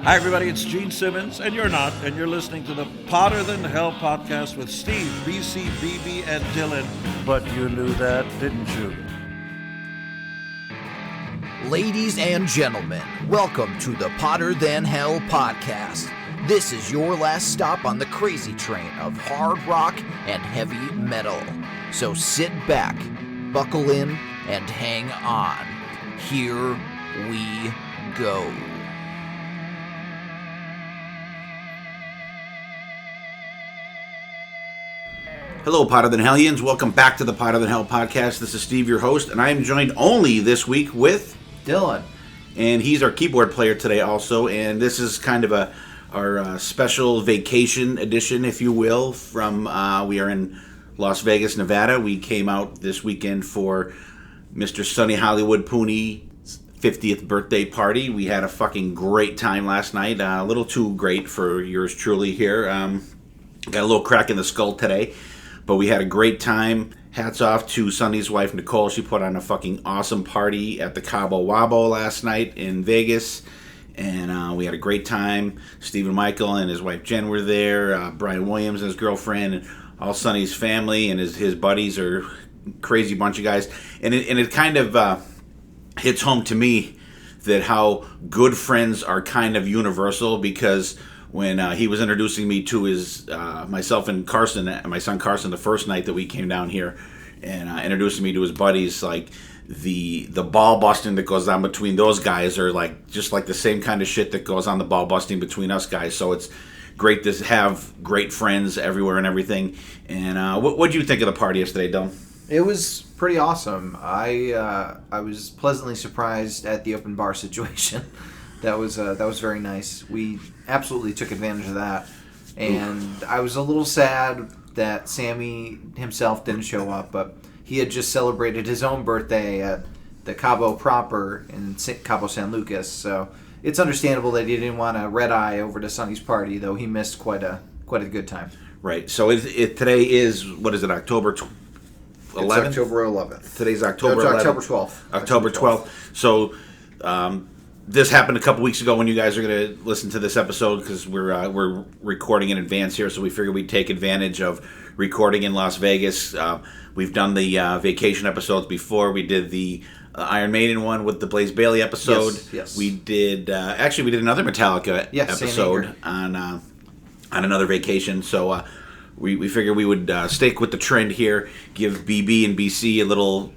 Hi, everybody. It's Gene Simmons, and you're not, and you're listening to the Potter Than Hell podcast with Steve, BC, BB, and Dylan. But you knew that, didn't you? Ladies and gentlemen, welcome to the Potter Than Hell podcast. This is your last stop on the crazy train of hard rock and heavy metal. So sit back, buckle in, and hang on. Here we go. Hello, Potter Than Hellians. Welcome back to the Potter Than Hell podcast. This is Steve, your host, and I am joined only this week with Dylan. And he's our keyboard player today also, and this is kind of our special vacation edition, if you will, from, we are in Las Vegas, Nevada. We came out this weekend for Mr. Sonny Hollywood Pooney's 50th birthday party. We had a fucking great time last night, a little too great for yours truly here. Got a little crack in the skull today. But we had a great time. Hats off to Sonny's wife, Nicole. She put on a fucking awesome party at the Cabo Wabo last night in Vegas. And we had a great time. Stephen Michael and his wife Jen were there. Brian Williams and his girlfriend. And all Sonny's family and his buddies are crazy bunch of guys. And it kind of hits home to me that how good friends are kind of universal, because when he was introducing me to his myself and Carson, my son Carson, the first night that we came down here, and introducing me to his buddies, like the ball busting that goes on between those guys are like just like the same kind of shit that goes on the ball busting between us guys. So it's great to have great friends everywhere and everything. And what'd you think of the party yesterday, Dylan? It was pretty awesome. I was pleasantly surprised at the open bar situation. That was very nice. We absolutely took advantage of that, and I was a little sad that Sammy himself didn't show up, but he had just celebrated his own birthday at the Cabo proper in Cabo San Lucas, so it's understandable that he didn't want to red eye over to Sonny's party, though he missed quite a good time. Right. So today is, what is it, October 11th? It's October 11th. Today's October 11th. No, it's October 12th. October 12th. So this happened a couple weeks ago when you guys are going to listen to this episode, because we're recording in advance here, so we figured we'd take advantage of recording in Las Vegas. We've done the vacation episodes before. We did the Iron Maiden one with the Blaze Bailey episode. Yes. We did another Metallica episode on another vacation. So we figured we would stick with the trend here, give BB and BC a little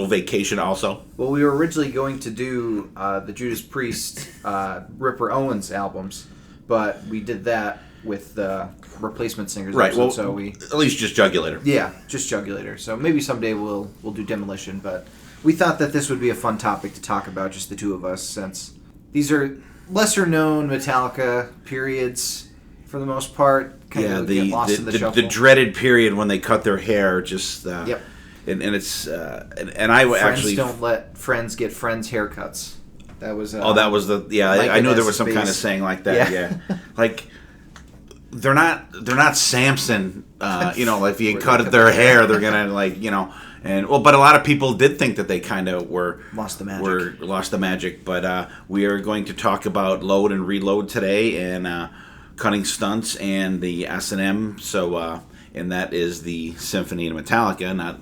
vacation also. Well, we were originally going to do the Judas Priest Ripper Owens albums, but we did that with the replacement singers. Right. Episode, well, so we at least just Jugulator. Yeah, just Jugulator. So maybe someday we'll do Demolition, but we thought that this would be a fun topic to talk about, just the two of us, since these are lesser known Metallica periods for the most part. Kind of get lost in the shuffle. The dreaded period when they cut their hair. Just yep. And it's and I friends actually don't let friends get friends haircuts. That was that was the I knew there was some kind of saying like that. Yeah. Like they're not Samson. Like if you cut their hair, they're gonna but a lot of people did think that they kind of lost the magic. But we are going to talk about Load and Reload today, and Cunning Stunts and the S&amp. So. And that is the symphony in Metallica, not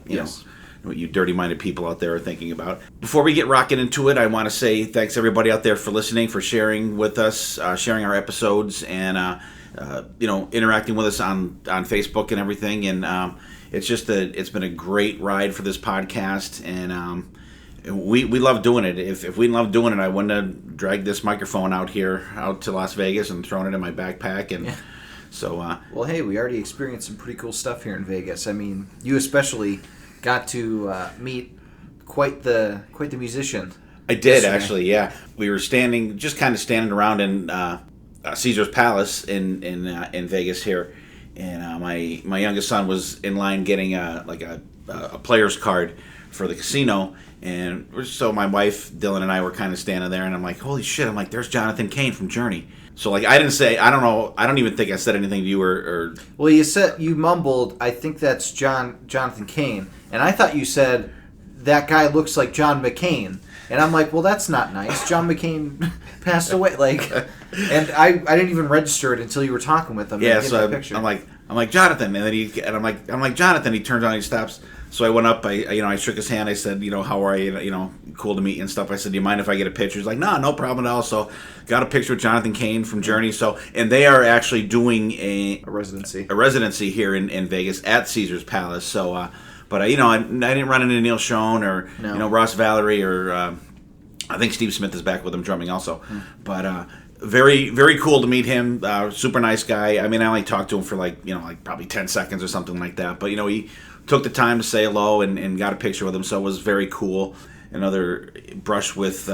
what you dirty-minded people out there are thinking about. Before we get rocking into it, I want to say thanks everybody out there for listening, for sharing with us, sharing our episodes, and interacting with us on Facebook and everything. And it's been a great ride for this podcast, and we love doing it. If we love doing it, I wouldn't have dragged this microphone out to Las Vegas and thrown it in my backpack and. Yeah. So, well, hey, we already experienced some pretty cool stuff here in Vegas. I mean, you especially got to meet quite the musician. I did yesterday. Actually, yeah. We were just kind of standing around in Caesar's Palace in Vegas here, and my youngest son was in line getting a player's card for the casino, and so my wife Dylan and I were kind of standing there, and I'm like, holy shit! I'm like, there's Jonathan Cain from Journey. So, I didn't say, I don't know, I don't even think I said anything to you or... Well, you mumbled, I think that's Jonathan Cain. And I thought you said, that guy looks like John McCain. And I'm like, well, that's not nice. John McCain passed away. Like, and I didn't even register it until you were talking with him. Yeah, and so picture. I'm like Jonathan, and then I'm like Jonathan. He turns on, he stops. So I went up. I shook his hand. I said, how are you? Cool to meet you and stuff. I said, do you mind if I get a picture? He's like, no problem at all. So got a picture with Jonathan Cain from Journey. So, and they are actually doing a residency here in Vegas at Caesar's Palace. So, but I didn't run into Neil Schon or Ross Valerie or I think Steve Smith is back with him drumming also. But very, very cool to meet him. Super nice guy. I mean, I only talked to him for like probably 10 seconds or something like that. But he took the time to say hello and got a picture with him, so it was very cool. Another brush with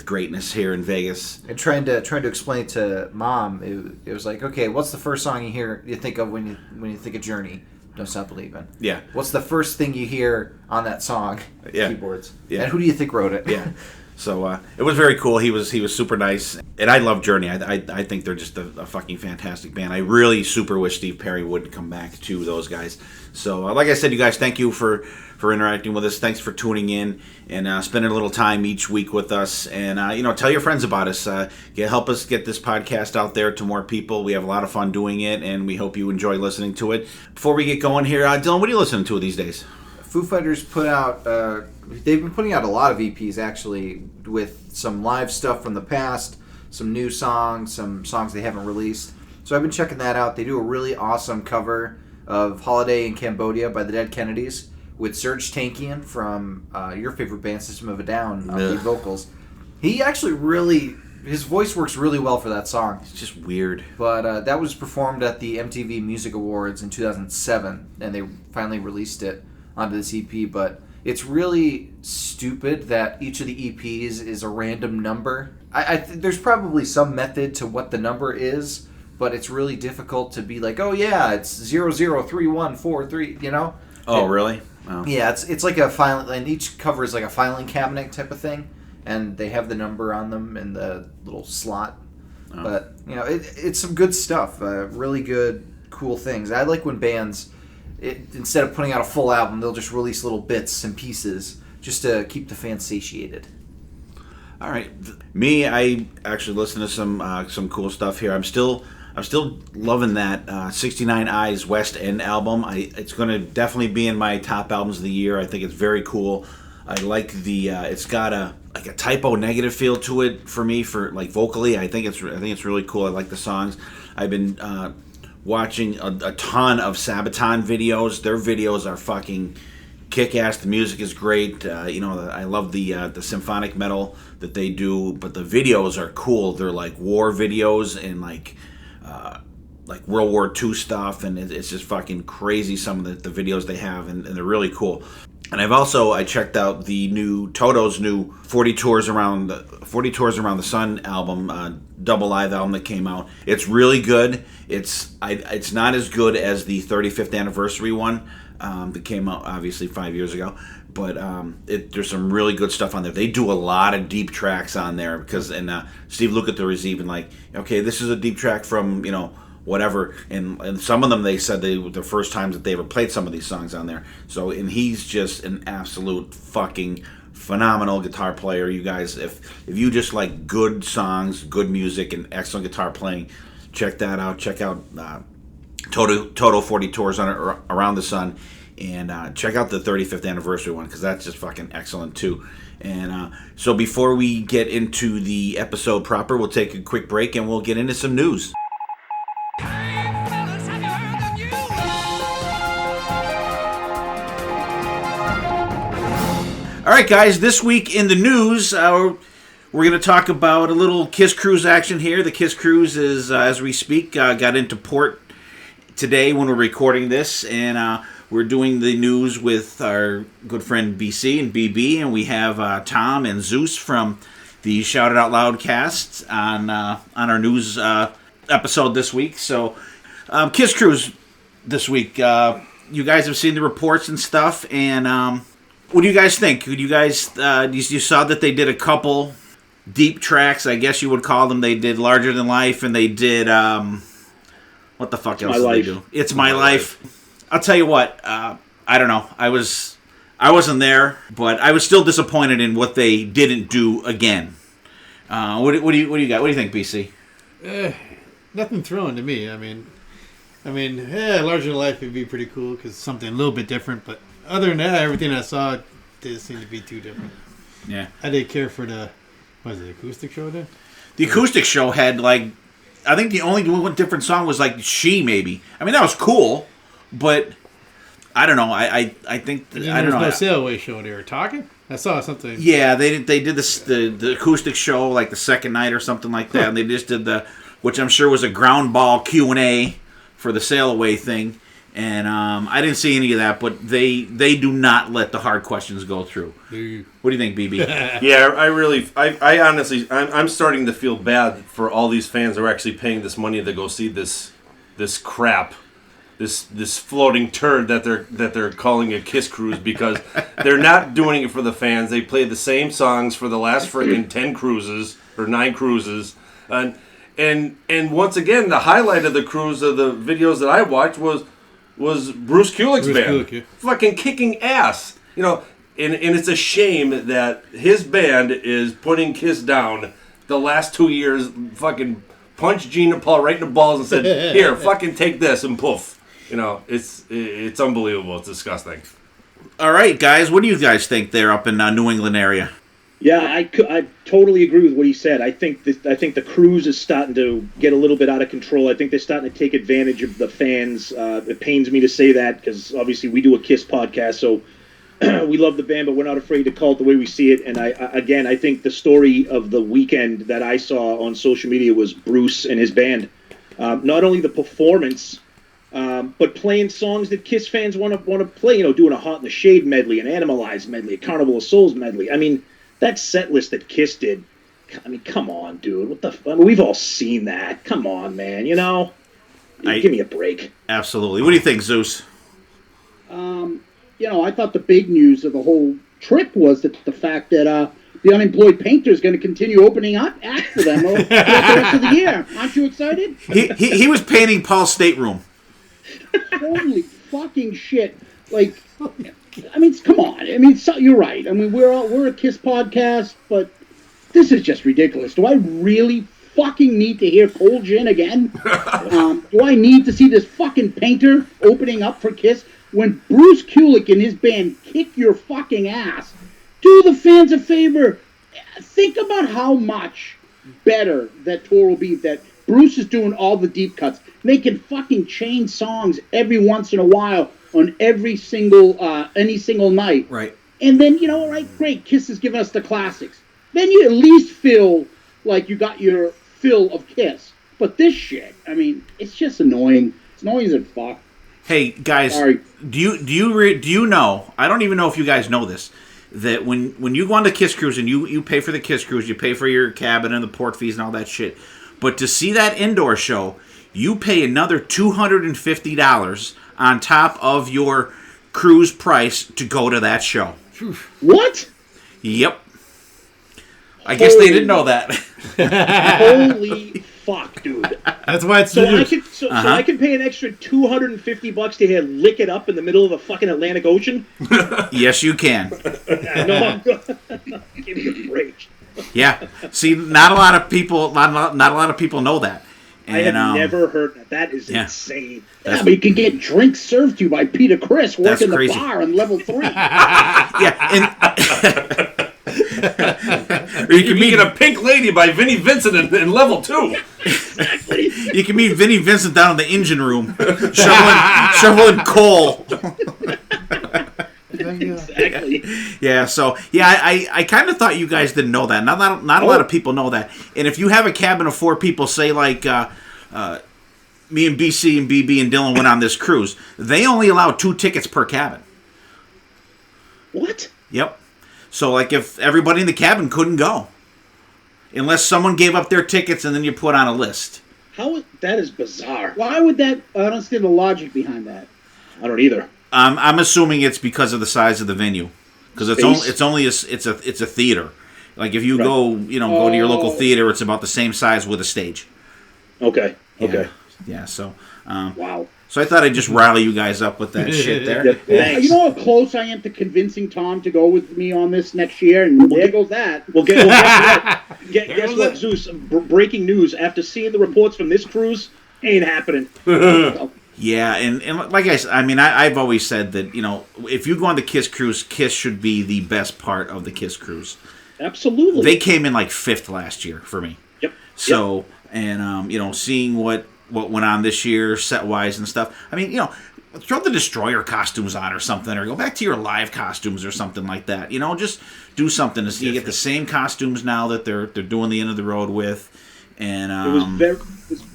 greatness here in Vegas. And trying to explain to Mom, it was like, okay, what's the first song you think of when you think of Journey? Don't Stop Believing. Yeah. What's the first thing you hear on that song? Yeah. Keyboards. Yeah. And who do you think wrote it? Yeah. So it was very cool. He was super nice, and I love Journey. I think they're just a fucking fantastic band. I really super wish Steve Perry would come back to those guys. So like I said, you guys, thank you for interacting with us. Thanks for tuning in and spending a little time each week with us. And tell your friends about us. Help us get this podcast out there to more people. We have a lot of fun doing it, and we hope you enjoy listening to it. Before we get going here, Dylan, what are you listening to these days? Foo Fighters put out. They've been putting out a lot of EPs actually, with some live stuff from the past, some new songs, some songs they haven't released. So I've been checking that out. They do a really awesome cover of Holiday in Cambodia by the Dead Kennedys with Serge Tankian from your favorite band, System of a Down, on lead vocals. He actually his voice works really well for that song. It's just weird. But that was performed at the MTV Music Awards in 2007, and they finally released it onto this EP. But it's really stupid that each of the EPs is a random number. There's probably some method to what the number is, but it's really difficult to be like, oh yeah, it's 003143, Oh, really? Oh. Yeah, it's like a file, and each cover is like a filing cabinet type of thing, and they have the number on them in the little slot. Oh. But it's some good stuff. Really good, cool things. I like when bands, instead of putting out a full album, they'll just release little bits and pieces just to keep the fans satiated. All right, me, I actually listen to some cool stuff here. I'm still loving that 69 Eyes West End album. It's going to definitely be in my top albums of the year. I think it's very cool. I like the it's got a typo negative feel to it for me, for like vocally. I think it's really cool. I like the songs. I've been watching a ton of Sabaton videos. Their videos are fucking kick-ass. The music is great. I love the symphonic metal that they do, but the videos are cool. They're like war videos and like World War II stuff, and it's just fucking crazy, some of the videos they have, and they're really cool. And I checked out the new Toto's new 40 Tours Around the Sun album, double live album that came out. It's really good. It's not as good as the 35th anniversary one that came out obviously 5 years ago, but there's some really good stuff on there. They do a lot of deep tracks on there because Steve Lukather is even like, okay, this is a deep track from whatever, and some of them they said the first times that they ever played some of these songs on there. So, and he's just an absolute fucking phenomenal guitar player. You guys, if you just like good songs, good music, and excellent guitar playing, check that out. Check out Toto 40 Tours Around the Sun, and check out the 35th anniversary one, because that's just fucking excellent too. And so before we get into the episode proper, we'll take a quick break and we'll get into some news. All right, guys, this week in the news, we're going to talk about a little Kiss Cruise action here. The Kiss Cruise is, as we speak, got into port today when we're recording this, and we're doing the news with our good friend BC and BB, and we have Tom and Zeus from the Shout It Out Loud cast on our news episode this week. So, Kiss Cruise this week. You guys have seen the reports and stuff, and what do you guys think? You guys, you saw that they did a couple deep tracks, I guess you would call them. They did Larger Than Life, and they did, what the fuck else did they do? It's My Life. I'll tell you what, I don't know. I I wasn't there, but I was still disappointed in what they didn't do again. What do you got? What do you think, BC? Nothing thrilling to me. I mean, larger than life would be pretty cool because something a little bit different. But other than that, everything I saw didn't seem to be too different. Yeah. I didn't care for the acoustic show then? The acoustic show had, like, I think the only one different song was, like, She, maybe. I mean, that was cool, but I don't know. I think, I don't know. There was no Sailaway show. They were talking? I saw something. Yeah, they did this, the acoustic show, like, the second night or something like that, and they just did which I'm sure was a ground ball Q&A for the Sailaway thing. And I didn't see any of that, but they do not let the hard questions go through. What do you think, BB? Yeah, I honestly, I'm starting to feel bad for all these fans who are actually paying this money to go see this crap, this floating turd that they're calling a Kiss cruise, because they're not doing it for the fans. They play the same songs for the last freaking 10 cruises or 9 cruises, and once again, the highlight of the cruise of the videos that I watched was Bruce Kulick's band. Kulick, yeah. Fucking kicking ass. You know, and it's a shame that his band is putting Kiss down the last 2 years, fucking punched Gene and Paul right in the balls and said, here, fucking take this, and poof. You know, it's unbelievable. It's disgusting. All right, guys, what do you guys think there up in New England area? Yeah, I totally agree with what he said. I think the cruise is starting to get a little bit out of control. I think they're starting to take advantage of the fans. It pains me to say that because obviously we do a Kiss podcast, so we love the band, but we're not afraid to call it the way we see it. And I think the story of the weekend that I saw on social media was Bruce and his band. Not only the performance, but playing songs that Kiss fans want to play. You know, doing a Hot in the Shade medley, an Animalized medley, a Carnival of Souls medley. I mean, that set list that Kiss did, I mean, come on, dude. What the? I mean, we've all seen that. Come on, man. You know, give me a break. Absolutely. What do you think, Zeus? You know, I thought the big news of the whole trip was that the fact that the Unemployed Painter is going to continue opening up acts for them throughout the rest of the year. Aren't you excited? He was painting Paul's stateroom. Holy fucking shit! Like, I mean, come on. I mean, you're right. I mean, we're a Kiss podcast, but this is just ridiculous. Do I really fucking need to hear Cold Gin again? Do I need to see this fucking Painter opening up for Kiss when Bruce Kulick and his band kick your fucking ass? Do the fans a favor. Think about how much better that tour will be. That Bruce is doing all the deep cuts, making fucking chain songs every once in a while on any single night. Right. And then, you know, all right, great, Kiss is giving us the classics. Then you at least feel like you got your fill of Kiss. But this shit, I mean, it's just annoying. It's annoying as fuck. Hey, guys, Sorry. do you know, I don't even know if you guys know this, that when you go on the Kiss cruise and you pay for the Kiss cruise, you pay for your cabin and the port fees and all that shit, but to see that indoor show, you pay another $250 on top of your cruise price to go to that show. What? Yep. I guess they didn't know that. Holy fuck, dude. That's why it's So the I can I can pay an extra $250 to hear "Lick It Up" in the middle of the fucking Atlantic Ocean. Yes, you can. No, I'm good. Give me a break. Yeah. See, not a lot of people know that. I And, have never heard that. That is yeah. insane. Yeah, but you can get drinks served to you by Peter Criss That's working the crazy. bar on level 3. Yeah, or You can meet a Pink Lady by Vinnie Vincent in level 2. you can meet Vinnie Vincent down in the engine room, shoveling coal. Exactly. Yeah, so I kind of thought you guys didn't know that. Not a lot of people know that. And if you have a cabin of 4 people, say like me and BC and BB and Dylan went on this cruise, they only allow 2 tickets per cabin. What? Yep. So like if everybody in the cabin couldn't go, unless someone gave up their tickets and then you put on a list. That is bizarre. Why would that? I don't understand the logic behind that. I don't either. I'm assuming it's because of the size of the venue, because it's only a theater. Like if you go to your local theater, it's about the same size with a stage. Okay. Yeah. Okay. Yeah, so Wow. so I thought I'd just rally you guys up with that shit there. Thanks. You know how close I am to convincing Tom to go with me on this next year, and there goes that. Well, guess what, Zeus? Breaking news. After seeing the reports from this cruise, ain't happening. Yeah, and like I've always said that, if you go on the Kiss cruise, Kiss should be the best part of the Kiss cruise. Absolutely. They came in like 5th last year for me. Yep. So, and seeing what went on this year, set wise and stuff. I mean, throw the Destroyer costumes on or something, or go back to your live costumes or something like that. Just do something to see. You get the same costumes now that they're doing the End of the Road with, and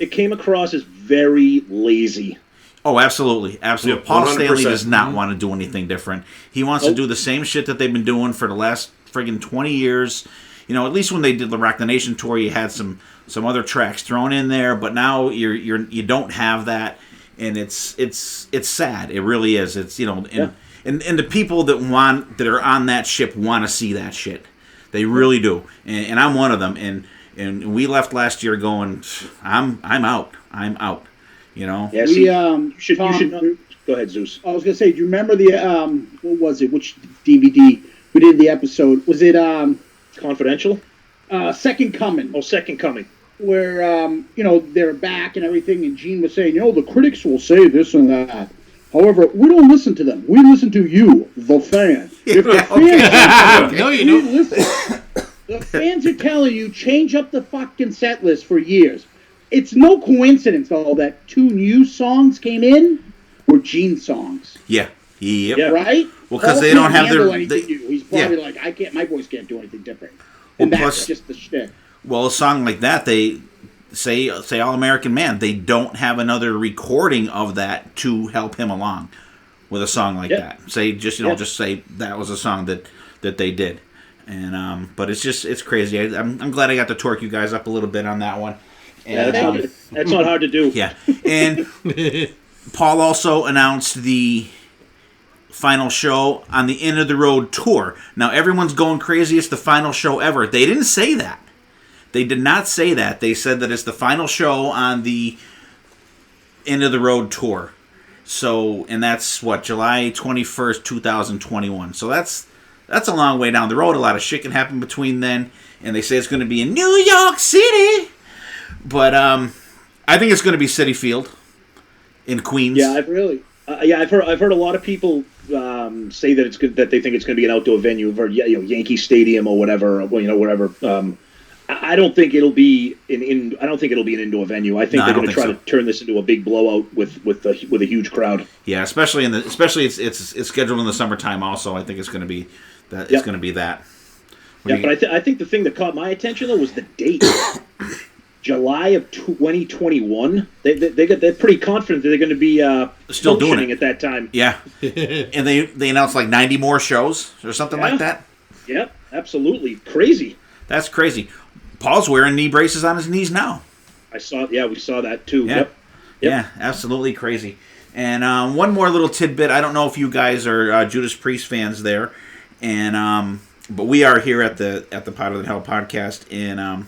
it came across as very lazy. Oh, absolutely, absolutely. Yeah, Paul 100%. Stanley does not want to do anything different. He wants to do the same shit that they've been doing for the last friggin' 20 years. At least when they did the Rock the Nation tour, you had some other tracks thrown in there, but now you don't have that, and it's sad. It really is. It's and the people that are on that ship want to see that shit. They really do, and I'm one of them. And we left last year going, I'm out. Yeah, We, you should Tom, go ahead, Zeus. I was gonna say, do you remember the what was it? Which DVD we did the episode? Was it Confidential? Second Coming? Oh, Second Coming. Where they're back and everything, and Gene was saying, the critics will say this and that. However, we don't listen to them. We listen to you, the fan. If the fans No, you don't. listen, the fans are telling you change up the fucking set list for years. It's no coincidence, though, that 2 new songs came in were Gene songs. Yeah. Yep. Yeah. Right? Well, because Paul they don't can't have handle their. anything new. He's probably like, my voice can't do anything different. And Well, that's plus- just the shtick. Well, a song like that, they say All American Man. They don't have another recording of that to help him along with a song like that. Say just say that was a song that they did, and but it's crazy. I'm glad I got to torque you guys up a little bit on that one. And, That's not hard to do. yeah, and Paul also announced the final show on the End of the Road tour. Now everyone's going crazy. It's the final show ever. They didn't say that. They did not say that. They said that it's the final show on the End of the Road tour. So, and that's July 21st, 2021. So that's a long way down the road. A lot of shit can happen between then. And they say it's going to be in New York City. But I think it's going to be Citi Field in Queens. Yeah, Really? I've heard a lot of people say that it's good, that they think it's going to be an outdoor venue, or Yankee Stadium or whatever. Whatever. I don't think it'll be I don't think it'll be an indoor venue. I think they're going to try to turn this into a big blowout with a huge crowd. Yeah, especially it's scheduled in the summertime. Also, I think it's going to be that. It's going to be that. But I think the thing that caught my attention though was the date. July of 2021. They're pretty confident that they're going to be still doing it at that time. Yeah, and they announced like 90 more shows or something like that. Yep, absolutely crazy. That's crazy. Paul's wearing knee braces on his knees now. I saw. Yeah, we saw that too. Yeah. Yep. Yeah, absolutely crazy. And one more little tidbit. I don't know if you guys are Judas Priest fans there, and but we are here at the Potter Than Hell podcast. And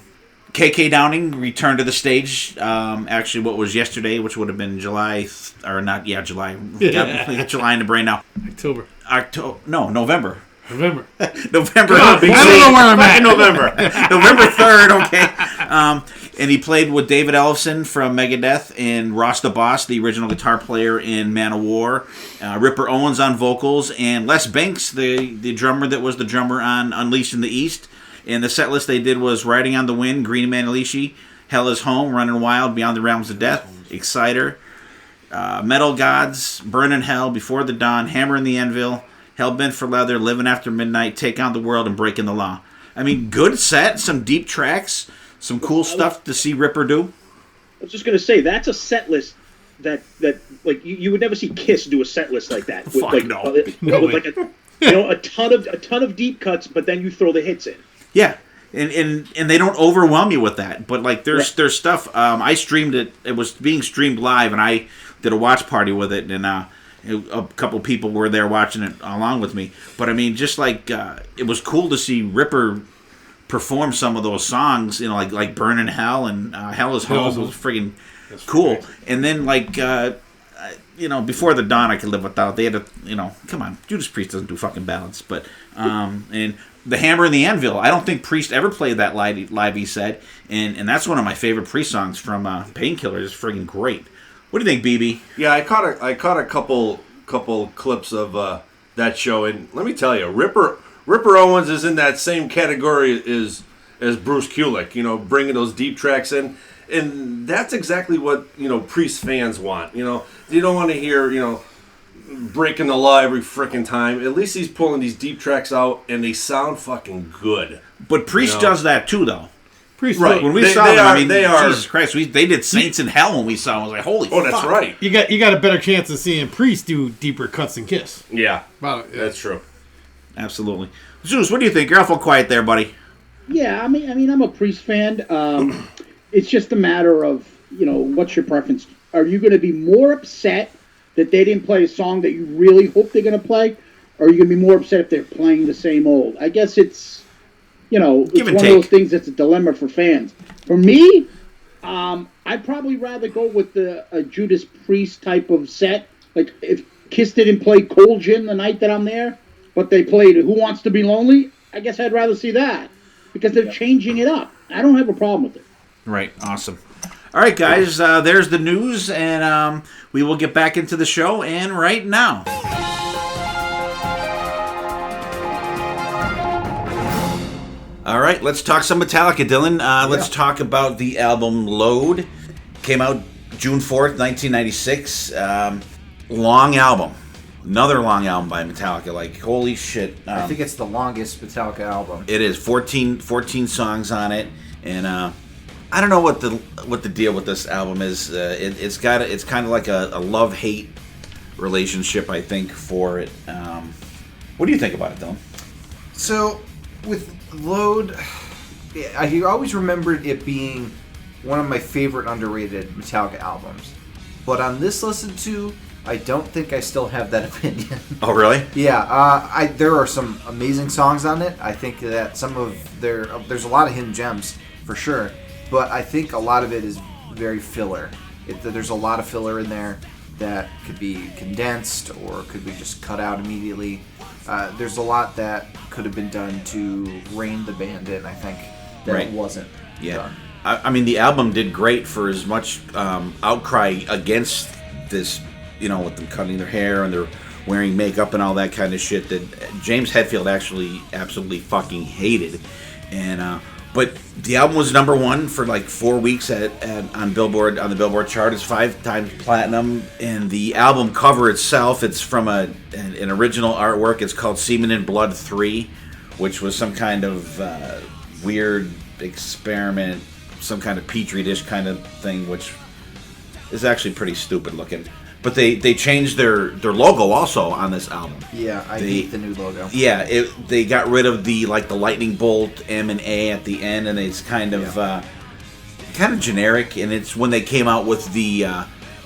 KK Downing returned to the stage. Actually, what was yesterday, which would have been July, or not? Yeah, July. Got July in the brain now. November. November. November. I don't know where I'm at. November 3rd, okay. And he played with David Ellefson from Megadeth and Ross the Boss, the original guitar player in Man of War, Ripper Owens on vocals, and Les Banks, the drummer that was the drummer on Unleashed in the East. And the set list they did was Riding on the Wind, Green Manalishi, Hell is Home, Running Wild, Beyond the Realms of Death, Exciter, Metal Gods, Burn in Hell, Before the Dawn, Hammer in the Anvil, Hellbent for Leather, Living After Midnight, Take on the World, and Breaking the Law. I mean, good set, some deep tracks, some cool stuff to see Ripper do. I was just going to say, that's a set list that like you would never see Kiss do a set list like that. With, Fuck like, no. With like a ton of deep cuts, but then you throw the hits in. Yeah, and they don't overwhelm you with that. But like there's stuff. I streamed it. It was being streamed live, and I did a watch party with it, and a couple people were there watching it along with me. But I mean, just like it was cool to see Ripper perform some of those songs, like Burn in Hell and Hell is Home was friggin' cool. And then Before the Dawn I Could Live Without. They had to, come on, Judas Priest doesn't do fucking ballads, but and The Hammer and the Anvil. I don't think Priest ever played that live. He said, and that's one of my favorite Priest songs from Painkiller. It's friggin' great. What do you think, BB? Yeah, I caught a couple clips of that show, and let me tell you, Ripper Owens is in that same category as Bruce Kulick. Bringing those deep tracks in, and that's exactly what Priest fans want. You don't want to hear breaking the law every frickin' time. At least he's pulling these deep tracks out, and they sound fucking good. But Priest does that too, though. Priest, right? When we saw them, Jesus Christ, they did Saints in Hell when we saw them. I was like, holy fuck. Oh, that's right. You got a better chance of seeing Priest do deeper cuts than Kiss. Yeah, That's true. Absolutely. Zeus, what do you think? You're awful quiet there, buddy. Yeah, I mean, I'm a Priest fan. It's just a matter of, what's your preference? Are you going to be more upset that they didn't play a song that you really hope they're going to play? Or are you going to be more upset if they're playing the same old? I guess it's, it's one of those things that's a dilemma for fans. For me, I'd probably rather go with a Judas Priest type of set. Like, if Kiss didn't play Cold Gin the night that I'm there, but they played Who Wants to Be Lonely, I guess I'd rather see that. Because they're changing it up. I don't have a problem with it. Right. Awesome. All right, guys. There's the news, and we will get back into the show. And right now, all right, let's talk some Metallica, Dylan. Let's talk about the album Load. Came out June 4th, 1996. Long album. Another long album by Metallica. Like, holy shit. I think it's the longest Metallica album. It is 14 songs on it, and I don't know what the deal with this album is. It's kind of like a love-hate relationship, I think, for it. What do you think about it, Dylan? So, with Load, I always remembered it being one of my favorite underrated Metallica albums. But on this listen to, I don't think I still have that opinion. Oh, really? Yeah, there are some amazing songs on it. I think that there's a lot of hidden gems, for sure. But I think a lot of it is very filler. There's a lot of filler in there that could be condensed or could be just cut out immediately. There's a lot that could have been done to rein the band in, I think, that it wasn't done. I mean, the album did great for as much outcry against this, with them cutting their hair and they're wearing makeup and all that kind of shit that James Hetfield actually absolutely fucking hated. And but the album was number one for like 4 weeks on the Billboard chart. It's 5 times platinum. And the album cover itself, it's from an original artwork. It's called Semen and Blood 3, which was some kind of weird experiment, some kind of petri dish kind of thing, which is actually pretty stupid looking. But they changed their logo also on this album. Yeah, I hate the new logo. Yeah, they got rid of the lightning bolt M and A at the end, and it's kind of generic. And it's when they came out with the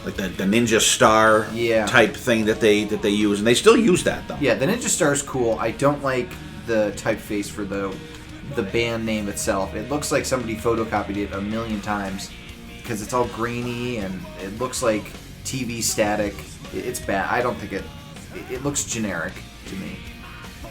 Ninja Star type thing that they use, and they still use that though. Yeah, the Ninja Star is cool. I don't like the typeface for the band name itself. It looks like somebody photocopied it a million times because it's all grainy and it looks like TV static. It's bad. I don't think it looks generic to me.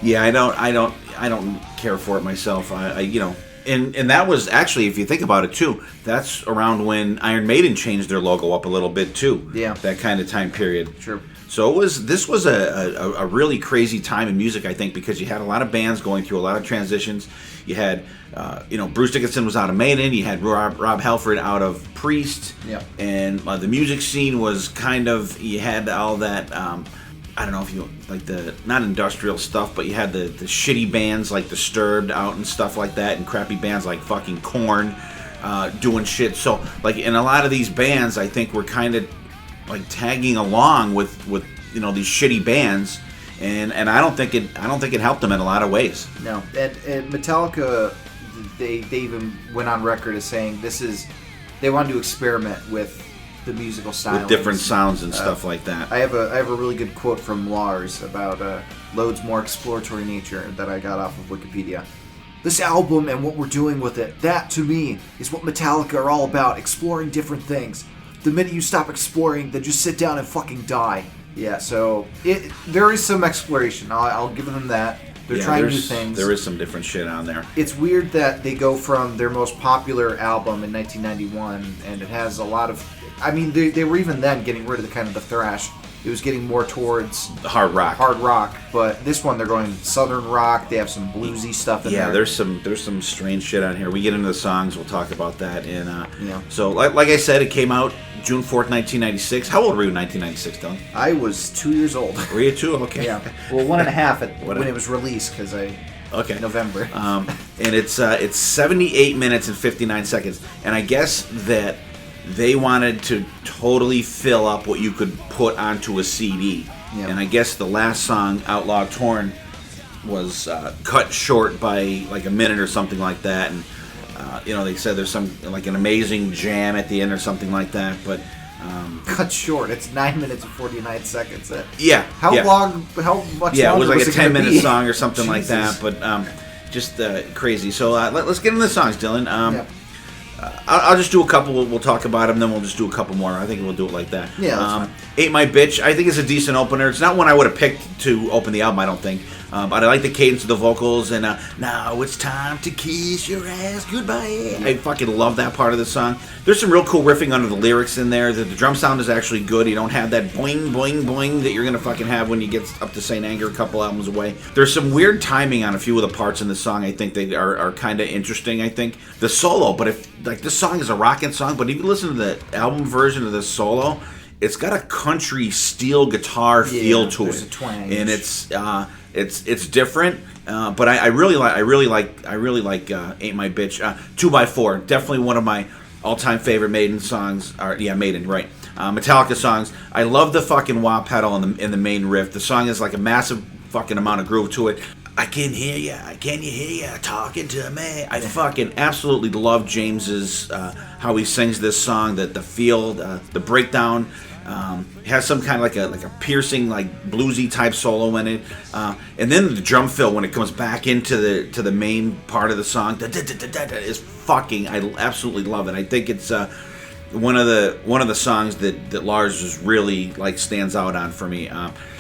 Yeah, I don't care for it myself. And that was actually, if you think about it too, that's around when Iron Maiden changed their logo up a little bit too. Yeah, that kind of time period. True. So this was a really crazy time in music, I think, because you had a lot of bands going through a lot of transitions. You had, Bruce Dickinson was out of Maiden. You had Rob Halford out of Priest. Yeah. And the music scene was kind of, you had all that, I don't know if you, like not industrial stuff, but you had the shitty bands like Disturbed out and stuff like that, and crappy bands like fucking Korn doing shit. So, like, in a lot of these bands, I think were kind of like tagging along with these shitty bands, and I don't think it helped them in a lot of ways. No, and Metallica, they even went on record as saying they wanted to experiment with the musical style, with different sounds and stuff like that. I have a really good quote from Lars about Load's more exploratory nature that I got off of Wikipedia. This album and what we're doing with it, that to me is what Metallica are all about, exploring different things. The minute you stop exploring, then just sit down and fucking die. Yeah, so there is some exploration. I'll give them that. They're trying new things. There is some different shit on there. It's weird that they go from their most popular album in 1991, and it has a lot of... I mean, they were even then getting rid of the kind of the thrash. It was getting more towards hard rock, but this one they're going southern rock. They have some bluesy stuff in there. Yeah, there's some strange shit on here. We get into the songs, we'll talk about that. And so, like I said, it came out June 4th, 1996. How old were you in 1996, Dylan? I was 2 years old. Were you 2? Okay. Yeah. Well, 1.5 when it was released because November. And it's 78 minutes and 59 seconds, and I guess that they wanted to totally fill up what you could put onto a CD. Yeah. And I guess the last song, Outlaw Torn, was cut short by like a minute or something like that. And, they said there's some, like an amazing jam at the end or something like that. But cut short. It's 9 minutes and 49 seconds. Yeah. How much longer? Yeah, it was like a 10-minute song or something Jesus. like that. But just crazy. So let's get into the songs, Dylan. I'll just do a couple. We'll talk about them, then we'll just do a couple more. I think we'll do it like that. Yeah, that's fine. Ain't My Bitch, I think it's a decent opener. It's not one I would have picked to open the album, I don't think. But I like the cadence of the vocals, and now it's time to kiss your ass goodbye. I fucking love that part of the song. There's some real cool riffing under the lyrics in there. The drum sound is actually good. You don't have that boing, boing, boing that you're going to fucking have when you get up to St. Anger a couple albums away. There's some weird timing on a few of the parts in the song. I think they are kind of interesting, I think. The solo, but if, like, this song is a rockin' song, but if you listen to the album version of this solo, it's got a country steel guitar feel to it. A twang. And it's different, but I really like Ain't My Bitch. 2x4, definitely one of my all-time favorite Maiden songs. Maiden, right? Metallica songs. I love the fucking wah pedal in the main riff. The song is like a massive fucking amount of groove to it. I can hear ya, can you hear ya talking to me? I fucking absolutely love James's how he sings this song. The feel, the breakdown. It has some kind of like a piercing, like bluesy type solo in it, and then the drum fill when it comes back into the main part of the song is fucking. I absolutely love it. I think it's one of the songs that Lars is really like stands out on for me.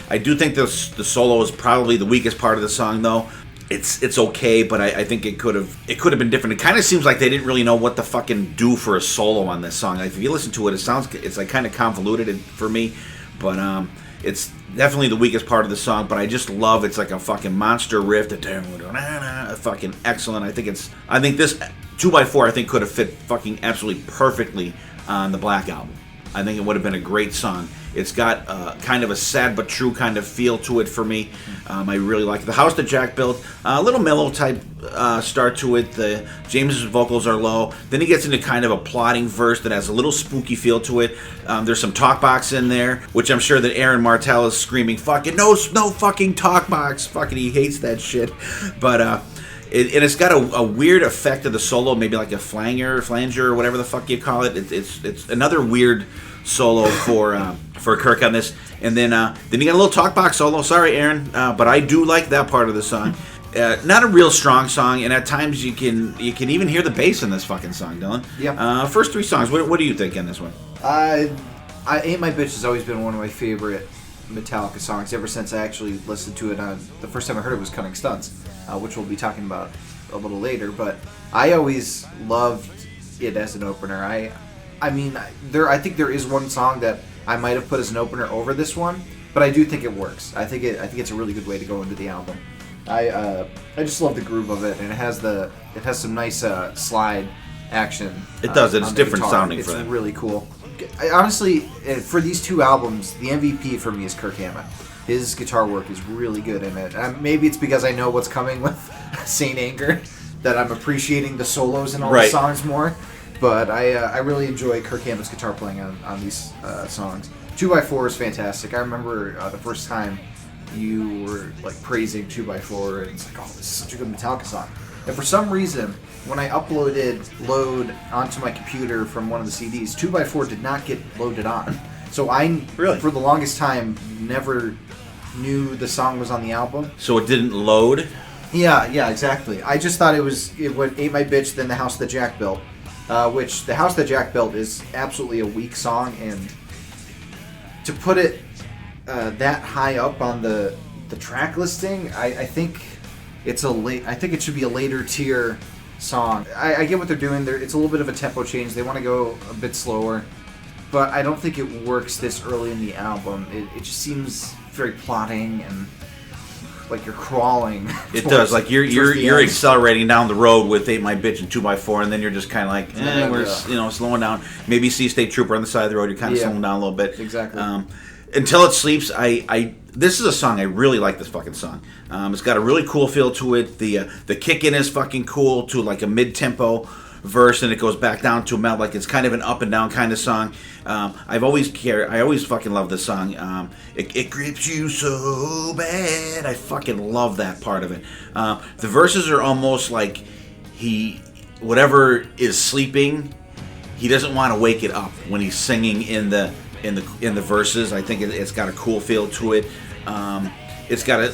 I do think the solo is probably the weakest part of the song, though. It's okay, but I think it could have been different. It kind of seems like they didn't really know what to fucking do for a solo on this song. Like, if you listen to it, it's like kind of convoluted for me, but it's definitely the weakest part of the song. But I just love it's like a fucking monster riff. Fucking excellent. I think this 2x4 I think could have fit fucking absolutely perfectly on the Black Album. I think it would have been a great song. It's got kind of a sad but true kind of feel to it for me. I really like it. The house that Jack built, a little mellow type start to it. James's vocals are low. Then he gets into kind of a plodding verse that has a little spooky feel to it. There's some talk box in there, which I'm sure that Aaron Martell is screaming, fucking no fucking talk box. Fucking he hates that shit. But it's got a weird effect of the solo, maybe like a flanger or whatever the fuck you call it. It's another weird solo for Kirk on this, and then you got a little talk box solo. Sorry, Aaron, but I do like that part of the song. Not a real strong song, and at times you can even hear the bass in this fucking song, Dylan. Yeah. First three songs. What do you think in this one? Ain't My Bitch has always been one of my favorite Metallica songs ever since I actually listened to it. The first time I heard it was Cunning Stunts, which we'll be talking about a little later. But I always loved it as an opener. I think there is one song that I might have put as an opener over this one, but I do think it works. I think it's a really good way to go into the album. I just love the groove of it, and it has some nice slide action. It does. It's on the different guitar. sounding for that. It's really cool. Honestly, for these two albums, the MVP for me is Kirk Hammett. His guitar work is really good in it. Maybe it's because I know what's coming with St. Anger that I'm appreciating the solos in all the songs more. But I really enjoy Kirk Hammett's guitar playing on these songs. 2x4 is fantastic. I remember the first time you were like praising 2x4, and it's like, oh, this is such a good Metallica song. And for some reason, when I uploaded load onto my computer from one of the CDs, 2x4 did not get loaded on. So for the longest time, never knew the song was on the album. So it didn't load? Yeah, exactly. I just thought it would Ate My Bitch, then The House That Jack Built, which The House That Jack Built is absolutely a weak song, and to put it that high up on the track listing, I think I think it should be a later tier song. I get what they're doing. It's a little bit of a tempo change. They want to go a bit slower, but I don't think it works this early in the album. It just seems very plotting and like you're crawling. It does. Like you're accelerating down the road with 8 My Bitch and 2x4, and then you're just kind of like, we're slowing down. Maybe you see State Trooper on the side of the road. You're kind of slowing down a little bit. Exactly. Until It Sleeps, this is a song I really like. This fucking song. It's got a really cool feel to it. The kick in is fucking cool to like a mid tempo verse, and it goes back down to a melt. Like it's kind of an up and down kind of song. I always fucking love this song. It grips you so bad. I fucking love that part of it. The verses are almost like whatever is sleeping, he doesn't want to wake it up when he's singing in the verses. I think it's got a cool feel to it. It's got and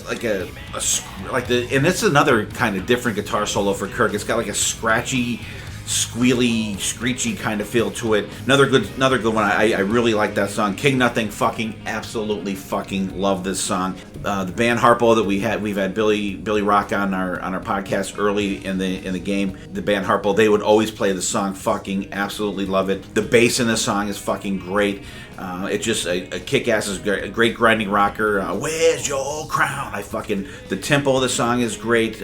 it's another kind of different guitar solo for Kirk. It's got like a scratchy, squealy, screechy kind of feel to it. Another good one. I really like that song. King Nothing, fucking absolutely fucking love this song. The band Harpo that we've had Billy Rock on our podcast early in the game. The band Harpo, they would always play the song. Fucking absolutely love it. The bass in the song is fucking great. It's just a kick-ass, is a great grinding rocker. Where's your crown? The tempo of the song is great.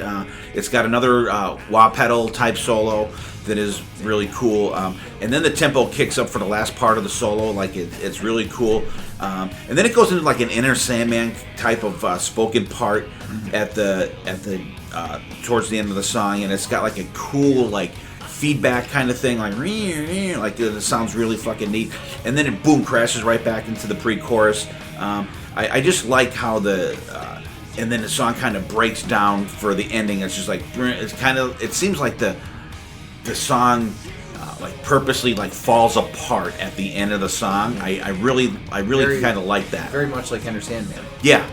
It's got another wah pedal type solo that is really cool. And then the tempo kicks up for the last part of the solo. Like it's really cool. And then it goes into like an Inner Sandman type of spoken part at the towards the end of the song, and it's got like a cool like feedback kind of thing, like it sounds really fucking neat. And then it boom crashes right back into the pre-chorus. I just like how and then the song kind of breaks down for the ending. It's just like it seems like the song like purposely like falls apart at the end of the song. I really kind of like that. Very much like Enter Sandman. Yeah,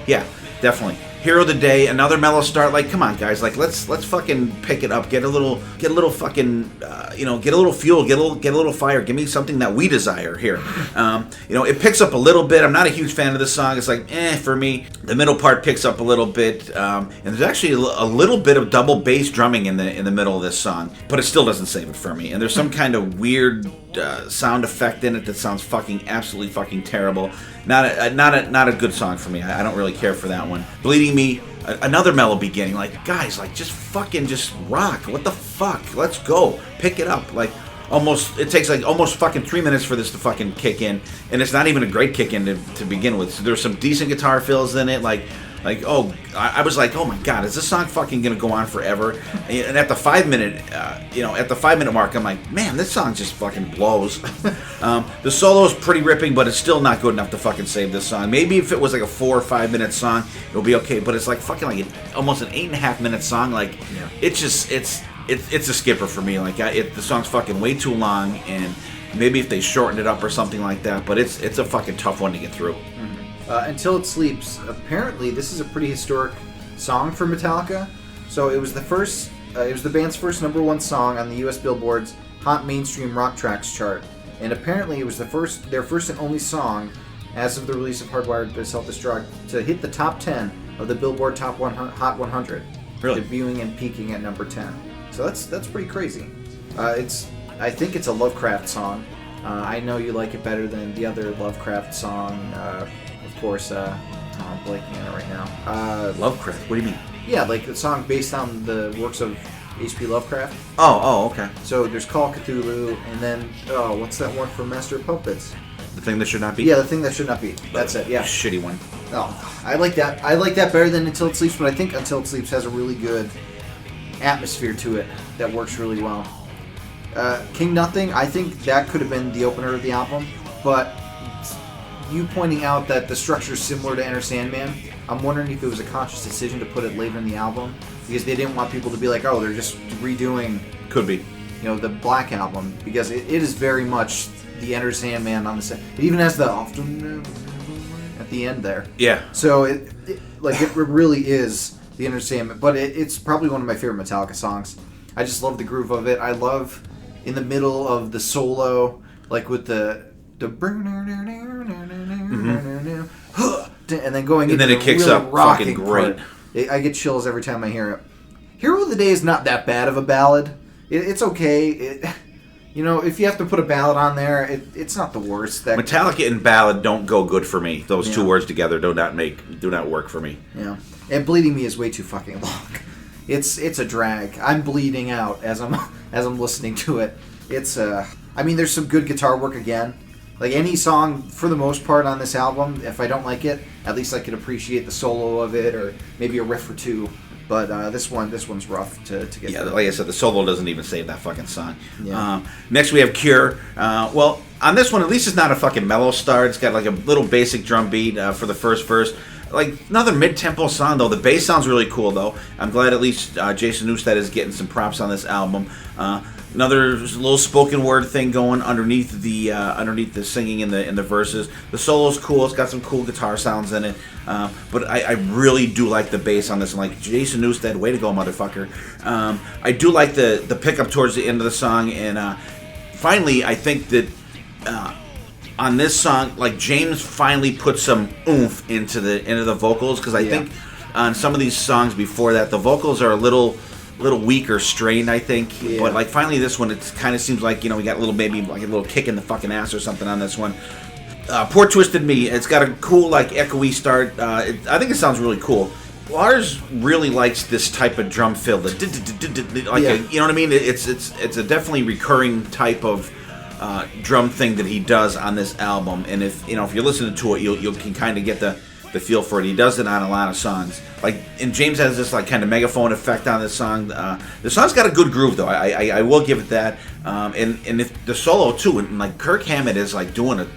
definitely. Hero of the Day, another mellow start. Like, come on, guys. Like, let's fucking pick it up. Get a little fucking, get a little fuel. Get a little fire. Give me something that we desire here. It picks up a little bit. I'm not a huge fan of this song. It's like, for me. The middle part picks up a little bit, and there's actually a little bit of double bass drumming in the middle of this song, but it still doesn't save it for me. And there's some kind of weird sound effect in it that sounds fucking absolutely fucking terrible. Not a good song for me. I don't really care for that one. Bleeding Me, another mellow beginning. Like, guys, like just rock. What the fuck? Let's go. Pick it up. Like it takes like almost fucking 3 minutes for this to fucking kick in, and it's not even a great kick in to begin with. So there's some decent guitar fills in it. I was like, oh my god, is this song fucking gonna go on forever? And at the 5 minute mark, I'm like, man, this song just fucking blows. The solo is pretty ripping, but it's still not good enough to fucking save this song. Maybe if it was like a 4 or 5 minute song, it'll be okay. But it's like fucking like almost an 8.5 minute song. Like, it's a skipper for me. Like, the song's fucking way too long, and maybe if they shortened it up or something like that. But it's a fucking tough one to get through. Until It Sleeps, apparently this is a pretty historic song for Metallica. So it was the band's first #1 song on the U.S. Billboard's Hot Mainstream Rock Tracks chart, and apparently it was their first and only song, as of the release of Hardwired to Self-Destruct, to hit the top 10 of the Billboard Hot 100, really? Debuting and peaking at number 10. So that's pretty crazy. I think it's a Lovecraft song. I know you like it better than the other Lovecraft song. Of course, I'm blanking on it right now. Lovecraft? What do you mean? Yeah, like a song based on the works of H.P. Lovecraft. Oh, okay. So there's Call of Cthulhu, and then, what's that one from Master of Puppets? The Thing That Should Not Be? Yeah, The Thing That Should Not Be. That's it, yeah. Shitty one. Oh, I like that. I like that better than Until It Sleeps, but I think Until It Sleeps has a really good atmosphere to it that works really well. King Nothing, I think that could have been the opener of the album, but you pointing out that the structure is similar to Enter Sandman, I'm wondering if it was a conscious decision to put it later in the album, because they didn't want people to be like, oh, they're just redoing... Could be. The Black Album, because it is very much the Enter Sandman on the set. It even has the often at the end there. Yeah. So it really is the understatement. But it's probably one of my favorite Metallica songs. I just love the groove of it. I love in the middle of the solo, like with the and then going and into then it the kicks really up rocking fucking great. part. I get chills every time I hear it. Hero of the Day is not that bad of a ballad. It's okay. You know, if you have to put a ballad on there, it's not the worst. Metallica and ballad don't go good for me. Those two words together do not work for me. Yeah, and Bleeding Me is way too fucking long. It's a drag. I'm bleeding out as I'm listening to it. I mean, there's some good guitar work again. Like any song, for the most part, on this album, if I don't like it, at least I could appreciate the solo of it or maybe a riff or two. But this one's rough to get. Yeah, through. like I said, the solo doesn't even save that fucking song. Yeah. Next we have Cure. Well, on this one, at least it's not a fucking mellow start. It's got like a little basic drum beat for the first verse. Like another mid-tempo song though. The bass sounds really cool though. I'm glad at least Jason Newsted is getting some props on this album. Another little spoken word thing going underneath the singing in the verses. The solo's cool. It's got some cool guitar sounds in it. But I really do like the bass on this. I'm like, Jason Newsted, way to go, motherfucker. I do like the pickup towards the end of the song, and finally, I think that on this song, like James finally put some oomph into the vocals, because I think on some of these songs before that, the vocals are a little weak or strained, I think. But like finally this one, it kind of seems like, we got a little, maybe like a little kick in the fucking ass or something on this one. Poor Twisted Me, it's got a cool like echoey start. I think it sounds really cool. Lars really likes this type of drum fill, you know what I mean? It's a definitely recurring type of drum thing that he does on this album, and if you're listening to it, you can kind of get the feel for it. He does it on a lot of songs. And James has this like kind of megaphone effect on this song. The song's got a good groove though. I will give it that. And if the solo too, and like Kirk Hammett is like doing a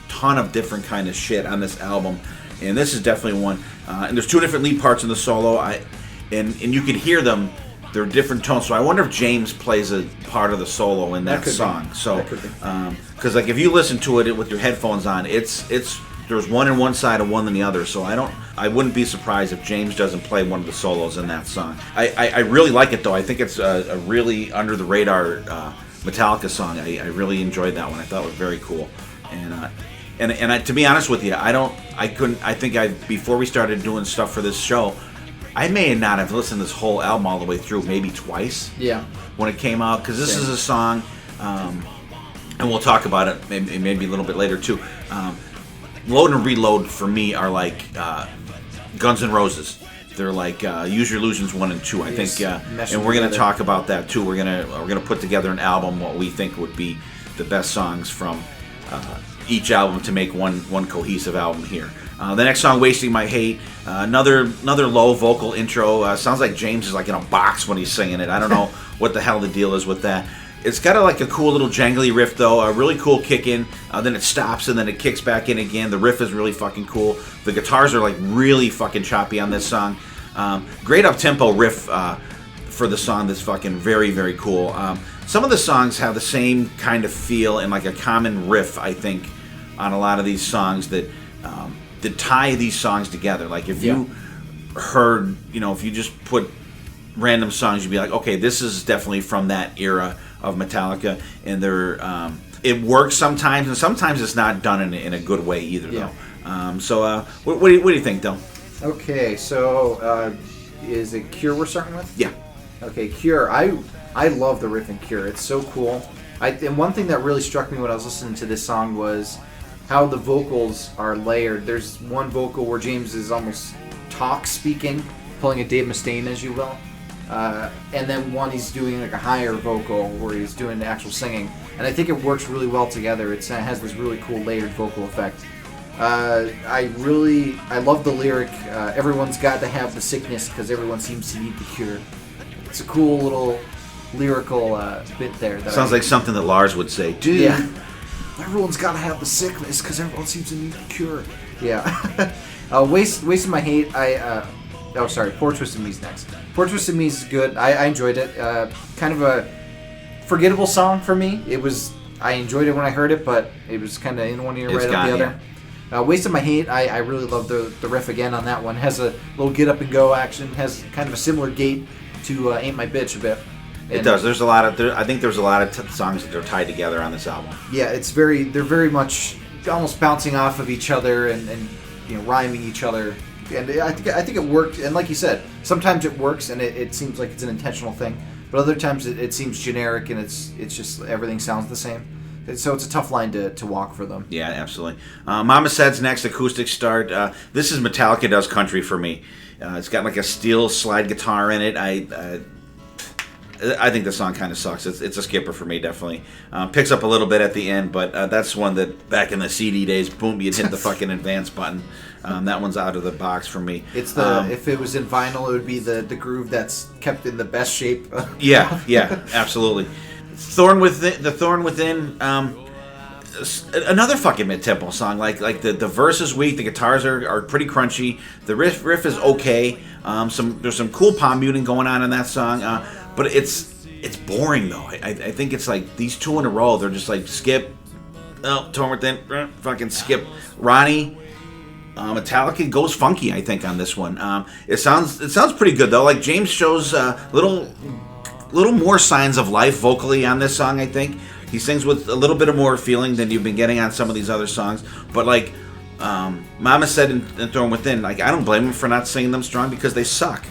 ton of different kind of shit on this album, and this is definitely one. And there's two different lead parts in the solo. And you can hear them. They're different tones. So I wonder if James plays a part of the solo in that song. So because like if you listen to it with your headphones on, it's there's one on one side and one on the other, so I wouldn't be surprised if James doesn't play one of the solos in that song. I really like it though. I think it's a really under the radar Metallica song. I really enjoyed that one. I thought it was very cool. And to be honest with you, before we started doing stuff for this show, I may not have listened to this whole album all the way through, maybe twice. Yeah. When it came out, because this is a song, and we'll talk about it maybe a little bit later too. Load and Reload for me are like Guns N' Roses. They're like Use Your Illusions 1 and 2, I think, and we're going to talk about that too. We're gonna put together an album, what we think would be the best songs from each album to make one cohesive album here. The next song, Wasting My Hate, another low vocal intro. Sounds like James is like in a box when he's singing it. I don't know what the hell the deal is with that. It's got like a cool little jangly riff though, a really cool kick in, then it stops and then it kicks back in again. The riff is really fucking cool. The guitars are like really fucking choppy on this song. Great up-tempo riff for the song that's fucking very, very cool. Some of the songs have the same kind of feel and like a common riff, I think, on a lot of these songs that tie these songs together. Like if you heard, if you just put random songs, you'd be like, okay, this is definitely from that era of Metallica, and it works sometimes, and sometimes it's not done in a good way either, though. So what do you think, though? Okay, so is it Cure we're starting with? Yeah. Okay, Cure. I love the riff in Cure. It's so cool. And one thing that really struck me when I was listening to this song was how the vocals are layered. There's one vocal where James is almost speaking, pulling a Dave Mustaine, as you will. And then one he's doing like a higher vocal where he's doing the actual singing, and I think it works really well together. It has this really cool layered vocal effect. I love the lyric, everyone's got to have the sickness because everyone seems to need the cure. It's a cool little lyrical bit there. Sounds like something that Lars would say. Dude, everyone's got to have the sickness because everyone seems to need the cure. Yeah. Wasting My Hate, Poor Twisted Me's next. Poor Twisted Me's good. I enjoyed it. Kind of a forgettable song for me. I enjoyed it when I heard it, but it was kind of in one ear right out the other. Wasted My Hate, I really love the riff again on that one. Has a little get up and go action. Has kind of a similar gait to Ain't My Bitch a bit. It does. There's a lot of. I think there's a lot of songs that are tied together on this album. Yeah, they're very much almost bouncing off of each other and rhyming each other. And I think it worked. And like you said, sometimes it works and it seems like it's an intentional thing. But other times it seems generic and it's just everything sounds the same. So it's a tough line to walk for them. Yeah, absolutely. Mama Said's next acoustic start. This is Metallica does country for me. It's got like a steel slide guitar in it. I think the song kind of sucks. It's a skipper for me, definitely. Picks up a little bit at the end, but that's one that back in the CD days, boom, you'd hit the fucking advance button. That one's out of the box for me. It's if it was in vinyl, it would be the groove that's kept in the best shape. Yeah, absolutely. Thorn Within. Another fucking mid-tempo song. Like the verse is weak, the guitars are pretty crunchy. The riff is okay. There's some cool palm muting going on in that song. But it's boring though. I think it's like these two in a row. They're just like skip, Torn Within, fucking skip. Ronnie, Metallica goes funky. I think on this one. It sounds pretty good though. Like James shows little more signs of life vocally on this song. I think he sings with a little bit of more feeling than you've been getting on some of these other songs. But like Mama Said and Thorn Within, like I don't blame him for not singing them strong because they suck.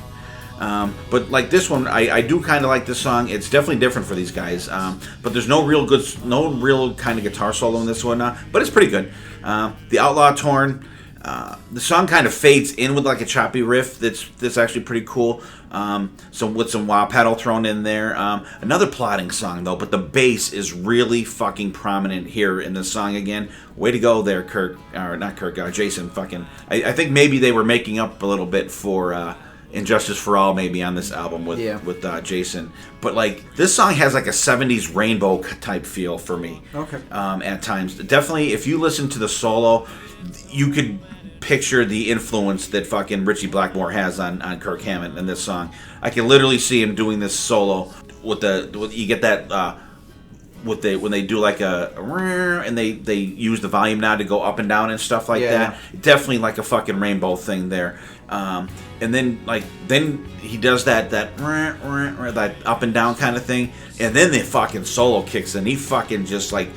But like this one, I do kind of like this song. It's definitely different for these guys. But there's no real kind of guitar solo in this one. But it's pretty good. The Outlaw Torn, the song kind of fades in with like a choppy riff. That's actually pretty cool. So with some wah pedal thrown in there. Another plodding song though, but the bass is really fucking prominent here in this song again. Way to go there, Jason. Fucking. I think maybe they were making up a little bit for. Injustice for All maybe on this album with Jason, but like this song has like a 70s rainbow type feel for me. Okay. At times, definitely if you listen to the solo, you could picture the influence that fucking Richie Blackmore has on Kirk Hammett in this song. I can literally see him doing this solo with you get that when they do like and they use the volume knob to go up and down and stuff like that. Definitely like a fucking rainbow thing there. And then he does that up and down kind of thing, and then the fucking solo kicks in. He fucking just like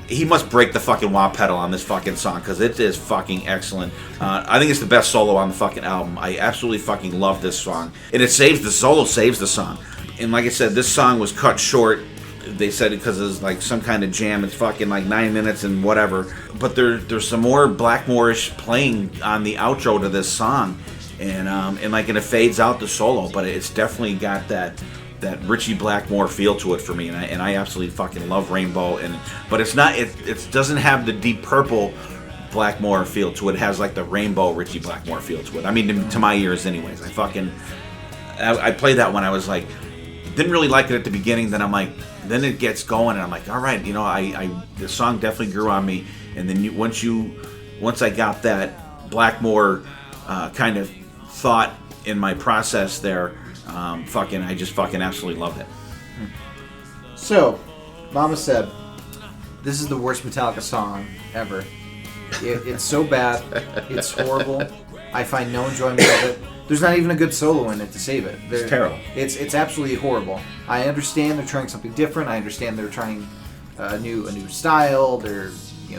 he must break the fucking wah pedal on this fucking song because it is fucking excellent. I think it's the best solo on the fucking album. I absolutely fucking love this song, and the solo saves the song. And like I said, this song was cut short. They said it because it's like some kind of jam. It's fucking like 9 minutes and whatever. But there's some more Blackmore-ish playing on the outro to this song, and it fades out the solo. But it's definitely got that Richie Blackmore feel to it for me, and I absolutely fucking love Rainbow. But it's not. It doesn't have the Deep Purple Blackmore feel to it. It has like the Rainbow Richie Blackmore feel to it. I mean, to my ears, anyways. I played that when I was like. Didn't really like it at the beginning. Then I'm like, then it gets going, and I'm like, all right, the song definitely grew on me. And then once I got that Blackmore kind of thought in my process there, I just fucking absolutely loved it. So, Mama Said, this is the worst Metallica song ever. It's so bad. It's horrible. I find no enjoyment of it. There's not even a good solo in it to save it. It's terrible. It's absolutely horrible. I understand they're trying something different. I understand they're trying a new style. They're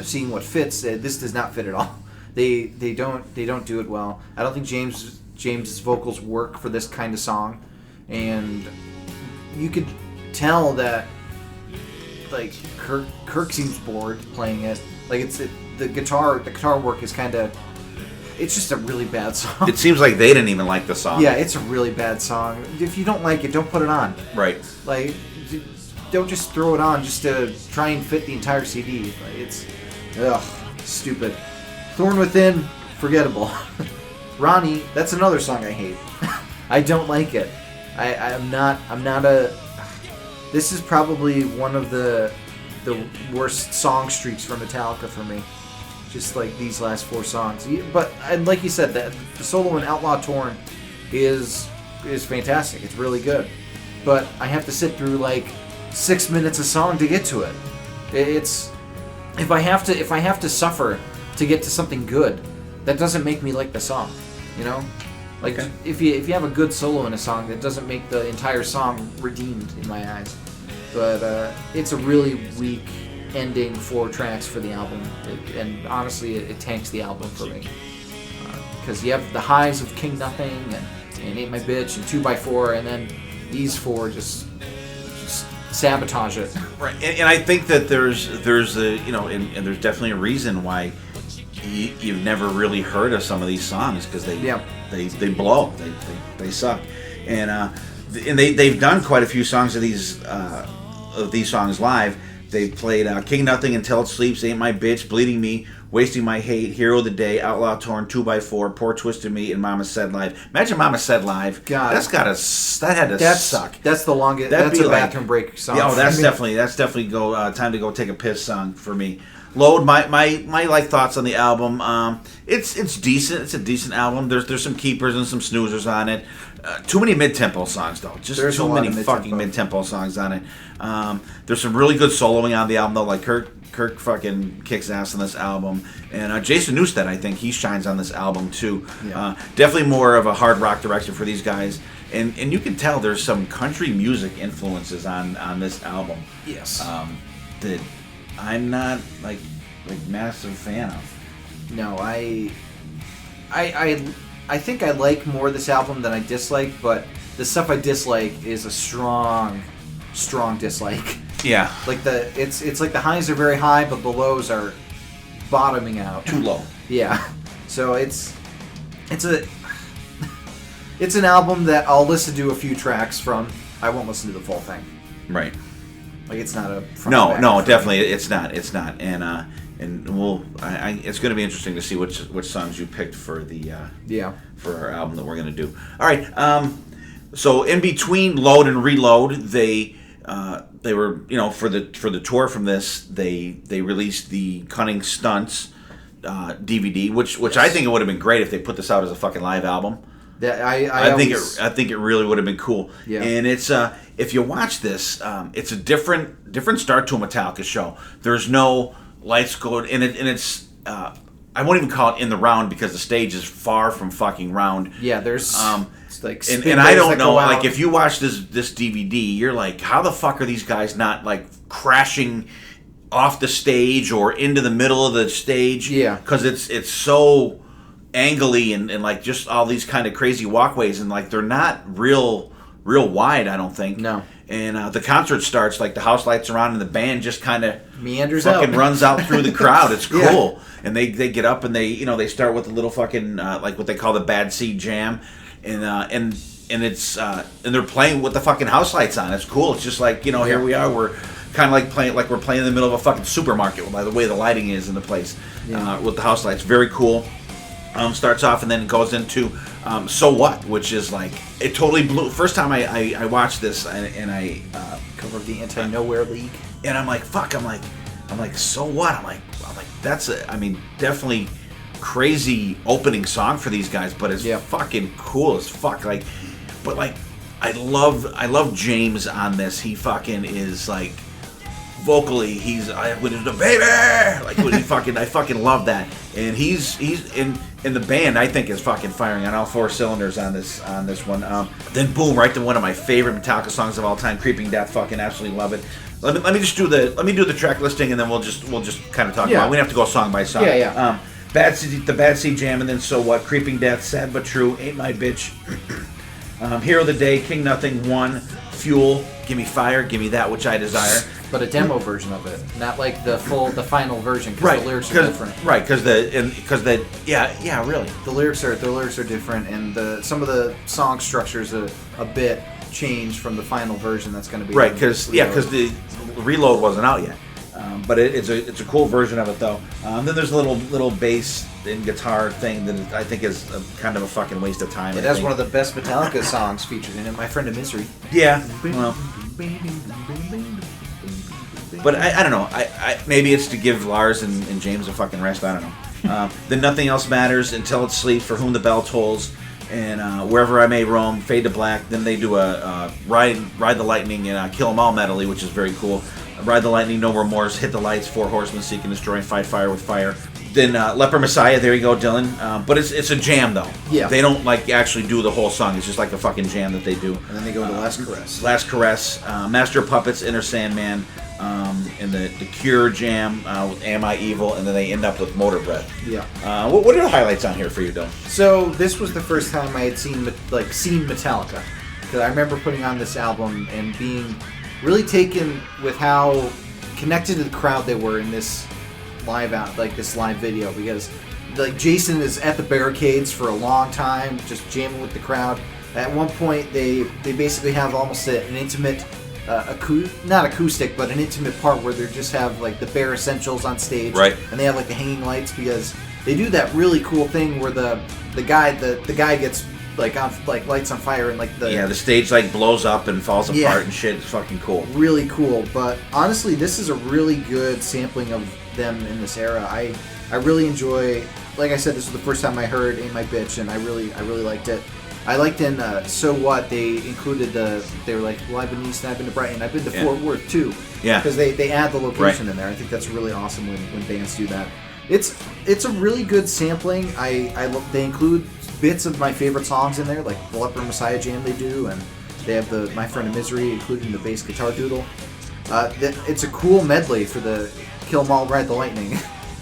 seeing what fits. This does not fit at all. They don't do it well. I don't think James's vocals work for this kind of song, and you could tell that like Kirk seems bored playing it. Like the guitar work is kind of. It's just a really bad song. It seems like they didn't even like the song. Yeah, it's a really bad song. If you don't like it, don't put it on. Right. Like, don't just throw it on just to try and fit the entire CD. It's, stupid. Thorn Within, forgettable. Ronnie, that's another song I hate. I don't like it. I'm not a. This is probably one of the worst song streaks for Metallica for me. Just like these last 4 songs, and like you said, the solo in Outlaw Torn is fantastic. It's really good, but I have to sit through like 6 minutes of song to get to it. It's if I have to suffer to get to something good. That doesn't make me like the song, you know? Like, Okay. if you have a good solo in a song, that doesn't make the entire song redeemed in my eyes. But it's a really weak ending 4 tracks for the album, and honestly, it tanks the album for me. Because you have the highs of King Nothing and Ain't My Bitch and 2x4, and then these 4 just sabotage it. Right, and I think that there's a and there's definitely a reason why you've never really heard of some of these songs, because they blow, they suck, and they've done quite a few songs of these songs live. They played King Nothing, Until It Sleeps, Ain't My Bitch, Bleeding Me, Wasting My Hate, Hero of the Day, Outlaw Torn, 2x4, Poor Twisted Me, and Mama Said Live. Imagine Mama Said Live. God, that had to suck. That's the longest. That'd That's be a like, bathroom break song. Yeah, that's definitely time to go take a piss song for me. Load, my like thoughts on the album. It's decent. It's a decent album. There's some keepers and some snoozers on it. Too many mid-tempo songs though. Just There's too a lot many of fucking mid-tempo songs on it. There's some really good soloing on the album though. Like Kirk fucking kicks ass on this album, and Jason Newsted, I think he shines on this album too. Yeah. Definitely more of a hard rock direction for these guys, and you can tell there's some country music influences on this album. Yes. That I'm not like massive fan of. No, I think I like more this album than I dislike, but the stuff I dislike is a strong dislike. Yeah, Like it's like the highs are very high, but the lows are bottoming out. too low. Yeah. So it's an album that I'll listen to a few tracks from. I won't listen to the full thing. Right. Like it's not a front No, and back no, thing. definitely it's not. It's not. And we'll. It's going to be interesting to see which songs you picked for the Yeah. for our album that we're going to do. All right. So in between Load and Reload, they were for the tour from this they released the Cunning Stunts DVD, which I think it would have been great if they put this out as a fucking live album. That I think it really would have been cool. Yeah. And it's if you watch this, it's a different start to a Metallica show. There's no lights going and it's I won't even call it in the round because the stage is far from fucking round. Yeah, there's it's like And I don't know, like if you watch this DVD, you're like, how the fuck are these guys not like crashing off the stage or into the middle of the stage? Yeah. Because it's so angly and like just all these kind of crazy walkways and like they're not real wide, I don't think. No. And the concert starts, like the house lights are on and the band just kind of meanders fucking out. runs out through the crowd. It's cool. Yeah. And they get up and they start with a little fucking like what they call the Bad Seed Jam, and it's and they're playing with the fucking house lights on. It's cool. It's just like here we are. We're kind of like playing in the middle of a fucking supermarket by the way the lighting is in the place with the house lights. Very cool. Starts off and then goes into So What, which is like it totally blew. First time I watched this and I Cover of the Anti-Nowhere League. and I'm like fuck. I'm like So What. I'm like that's definitely crazy opening song for these guys, but it's fucking cool as fuck. Like, but like I love James on this. He fucking is like vocally when he's the baby, like when I fucking love that. And he's in the band, I think, is fucking firing on all 4 cylinders on this one. Then boom, right to one of my favorite Metallica songs of all time, Creeping Death. Fucking absolutely love it. Let me just do the track listing, and then we'll just kind of talk about it. We don't have to go song by song. Yeah. The Bad Seed Jam, and then So What, Creeping Death, Sad But True, Ain't My Bitch, Hero of the Day, King Nothing, One, Fuel, Gimme Fire, Gimme That Which I Desire. But a demo version of it, not like the final version, because the lyrics are different. Right, because really. The lyrics are different, and some of the song structures a bit changed from the final version. That's going to be right, because the Reload wasn't out yet. But it's a cool version of it though. Then there's a little bass and guitar thing that I think is kind of a fucking waste of time. It has one of the best Metallica songs featured in it, My Friend of Misery. Yeah. Well. But I don't know. I maybe it's to give Lars and James a fucking rest. I don't know. Then Nothing Else Matters, Until It Sleeps, For Whom the Bell Tolls, and Wherever I May Roam, Fade to Black. Then they do a Ride the Lightning and Kill 'Em All medley, which is very cool. Ride the Lightning, No Remorse, Hit the Lights, 4 Horsemen, Seek and Destroy, Fight Fire with Fire. Then Leper Messiah, there you go, Dylan. But it's a jam though. Yeah. They don't like actually do the whole song. It's just like a fucking jam that they do. And then they go to Last Caress. Last Caress, Master of Puppets, Inner Sandman, and the Cure jam with Am I Evil, and then they end up with Motor Breath. Yeah. What are the highlights on here for you, Dylan? So this was the first time I had seen Metallica, because I remember putting on this album and being really taken with how connected to the crowd they were in this live video, because like Jason is at the barricades for a long time, just jamming with the crowd. At one point, they basically have almost an intimate, not acoustic, but an intimate part where they just have like the bare essentials on stage, right? And they have like the hanging lights, because they do that really cool thing where the guy gets like on like lights on fire, and like the stage like blows up and falls apart and shit. It's fucking cool. Really cool. But honestly, this is a really good sampling of them in this era. I really enjoy. Like I said, this was the first time I heard "Ain't My Bitch," and I really liked it. I liked in "So What" they included they were like, well, I've been east and I've been to Brighton, I've been to Fort Worth too. Yeah. Because they add the location in there. I think that's really awesome when bands do that. It's a really good sampling. They include bits of my favorite songs in there, like the Leper Messiah jam they do, and they have the My Friend of Misery, including the bass guitar doodle. It's a cool medley for the Kill 'Em All, Ride the Lightning.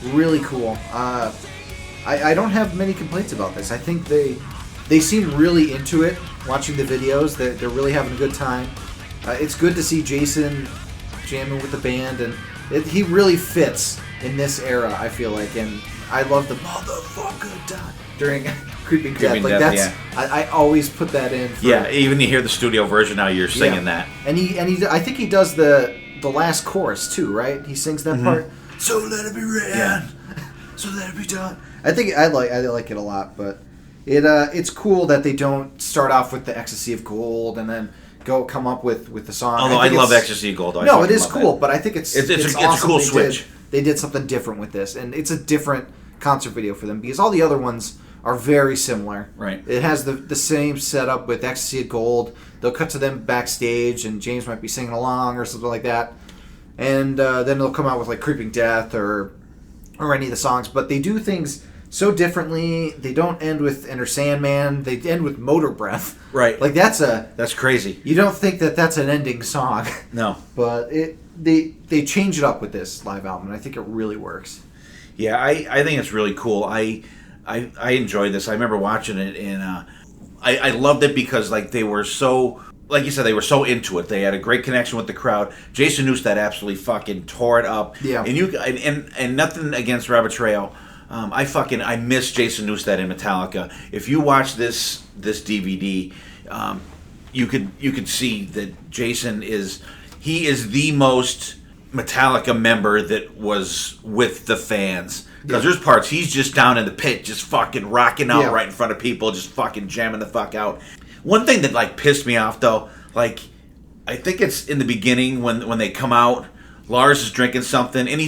Really cool. I don't have many complaints about this. I think they seem really into it, watching the videos. They're really having a good time. It's good to see Jason jamming with the band, and he really fits in this era, I feel like. And I love the motherfucker die during Creeping Death. Like that's I always put that in. Even you hear the studio version now, you're singing that. And he I think he does the last chorus too, right? He sings that part. So let it be ran. So let it be done. I think I like it a lot, but it's cool that they don't start off with the Ecstasy of Gold and then come up with the song. Although I love Ecstasy of Gold. No, it is cool, but I think it's awesome. A cool switch. They did something different with this, and it's a different concert video for them, because all the other ones are very similar. Right. It has the same setup with Ecstasy of Gold. They'll cut to them backstage, and James might be singing along or something like that, and then they'll come out with like Creeping Death or any of the songs. But they do things so differently. They don't end with Enter Sandman. They end with Motor Breath. Right. Like that's crazy. You don't think that's an ending song. No. But they change it up with this live album, and I think it really works. Yeah, I think it's really cool. I enjoyed this. I remember watching it, and I loved it because like they were so, like you said, they were so into it. They had a great connection with the crowd. Jason Newsted absolutely fucking tore it up. Yeah. And nothing against Robert Trujillo. I miss Jason Newsted in Metallica. If you watch this DVD, you could see that Jason is the most Metallica member that was with the fans. Because there's parts he's just down in the pit, just fucking rocking out right in front of people, just fucking jamming the fuck out. One thing that like pissed me off though, like I think it's in the beginning when they come out, Lars is drinking something, and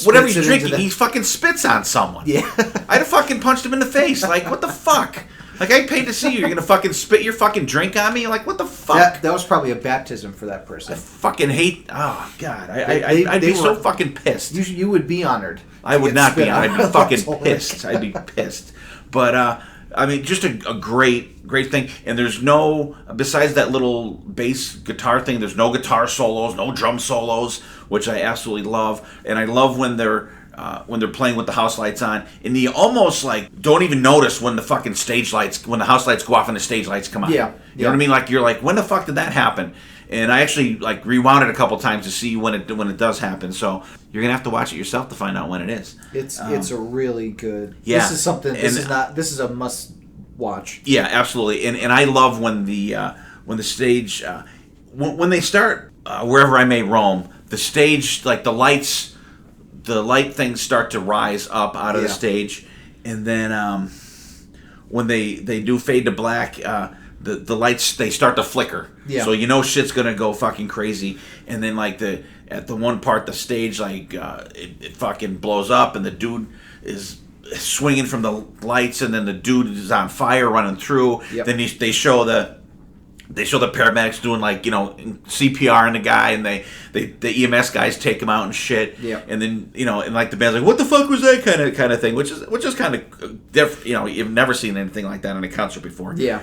whatever he's drinking, he fucking spits on someone. Yeah. I'd have fucking punched him in the face. Like, what the fuck? Like, I paid to see you. You're going to fucking spit your fucking drink on me? Like, what the fuck? That was probably a baptism for that person. I fucking hate... Oh, God. I'd be so fucking pissed. You would be honored. I would not be honored. I'd be fucking pissed. I'd be pissed. But, I mean, just a great thing. And there's no... Besides that little bass guitar thing, there's no guitar solos, no drum solos, which I absolutely love. And I love when they're playing with the house lights on, and you almost like don't even notice when the fucking when the house lights go off and the stage lights come on. Yeah. You know what I mean? Like you're like, when the fuck did that happen? And I actually like rewound it a couple times to see when it does happen. So you're gonna have to watch it yourself to find out when it is. It's a really good. Yeah. This is something. This is a must watch. Yeah, absolutely. And I love when the stage when they start Wherever I May Roam, the stage, like the light things start to rise up out of the stage, and then when they do fade to black, the lights, they start to flicker. Yeah. So you know shit's gonna go fucking crazy, and then like at the one part, the stage like it fucking blows up, and the dude is swinging from the lights, and then the dude is on fire running through. Yep. Then they show the they show the paramedics doing like CPR on the guy, and the EMS guys take him out and shit. Yeah. And then and like the band's like, what the fuck was that kind of thing, which is kind of different. You've never seen anything like that in a concert before. Yeah.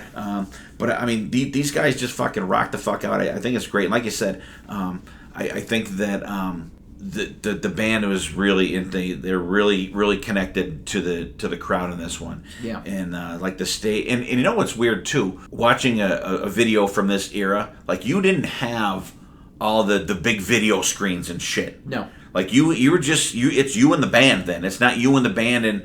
But I mean, these guys just fucking rock the fuck out. I think it's great. And like you said, I think that the band was really they're really connected to the crowd in this one. Yeah. And like the stage, and you know what's weird too, watching a video from this era, like you didn't have all the big video screens and shit. No. Like you were just it's you and the band then. It's not you and the band and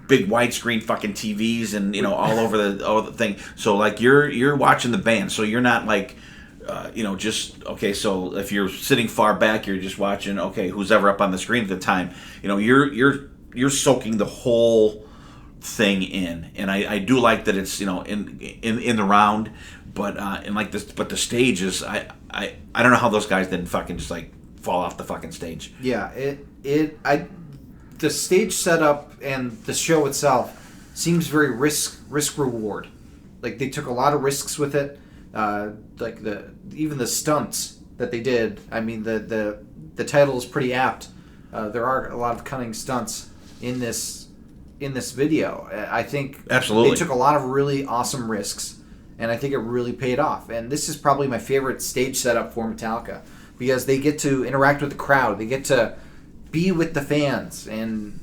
big widescreen fucking TVs and all over the thing. So like you're watching the band, so you're not like just okay. So if you're sitting far back, you're just watching who's ever up on the screen at the time. You're soaking the whole thing in, and I do like that it's in the round, but and like this, but the stage is I don't know how those guys didn't fucking just like fall off the fucking stage. Yeah, the stage setup and the show itself seems very risk reward. Like they took a lot of risks with it. Like even the stunts that they did. I mean, the title is pretty apt. There are a lot of cunning stunts in this video. I think absolutely they took a lot of really awesome risks, and I think it really paid off. And this is probably my favorite stage setup for Metallica because they get to interact with the crowd. They get to be with the fans, and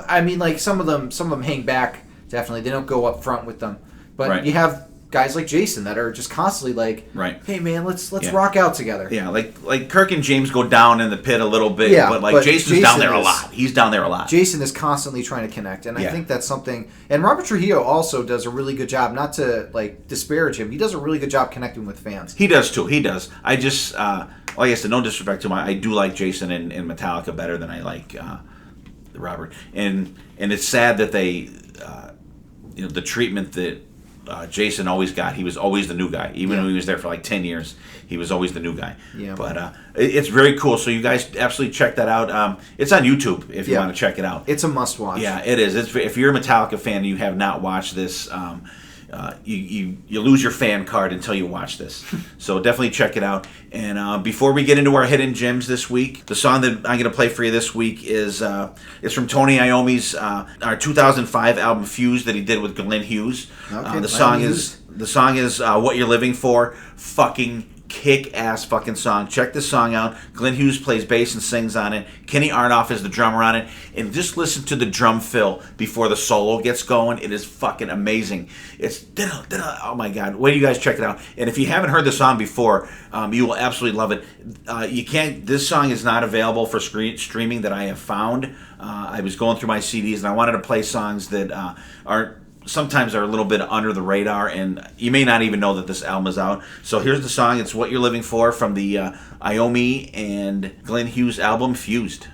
I mean, like some of them hang back. Definitely, they don't go up front with them. But right. You have guys like Jason that are just constantly like, right. Hey man, let's rock out together. Yeah, like Kirk and James go down in the pit a little bit, yeah, but like Jason's down there a lot. He's down there a lot. Jason is constantly trying to connect, and I think that's something. And Robert Trujillo also does a really good job. Not to like disparage him, he does a really good job connecting with fans. He does too. He does. I just, like I said, no disrespect to him. I do like Jason and Metallica better than I like Robert. And it's sad that they, the treatment that Jason always got. He was always the new guy. Even when he was there for like 10 years, he was always the new guy. Yeah. But it's very cool. So you guys absolutely check that out. It's on YouTube if you want to check it out. It's a must-watch. Yeah, it is. If you're a Metallica fan and you have not watched this, you lose your fan card until you watch this. So definitely check it out. And before we get into our hidden gems this week, the song that I'm going to play for you this week is from Tony Iommi's our 2005 album Fused that he did with Glenn Hughes. Okay, the song is What You're Living For. Fucking kick-ass fucking song. Check this song out. Glenn Hughes plays bass and sings on it. Kenny Arnoff is the drummer on it. And just listen to the drum fill before the solo gets going. It is fucking amazing. It's oh my god. Wait till you guys check it out. And if you haven't heard the song before, you will absolutely love it. This song is not available for streaming that I have found. I was going through my CDs and I wanted to play songs that sometimes are a little bit under the radar, and you may not even know that this album is out. So here's the song. It's What You're Living For from the Iommi and Glenn Hughes album, Fused.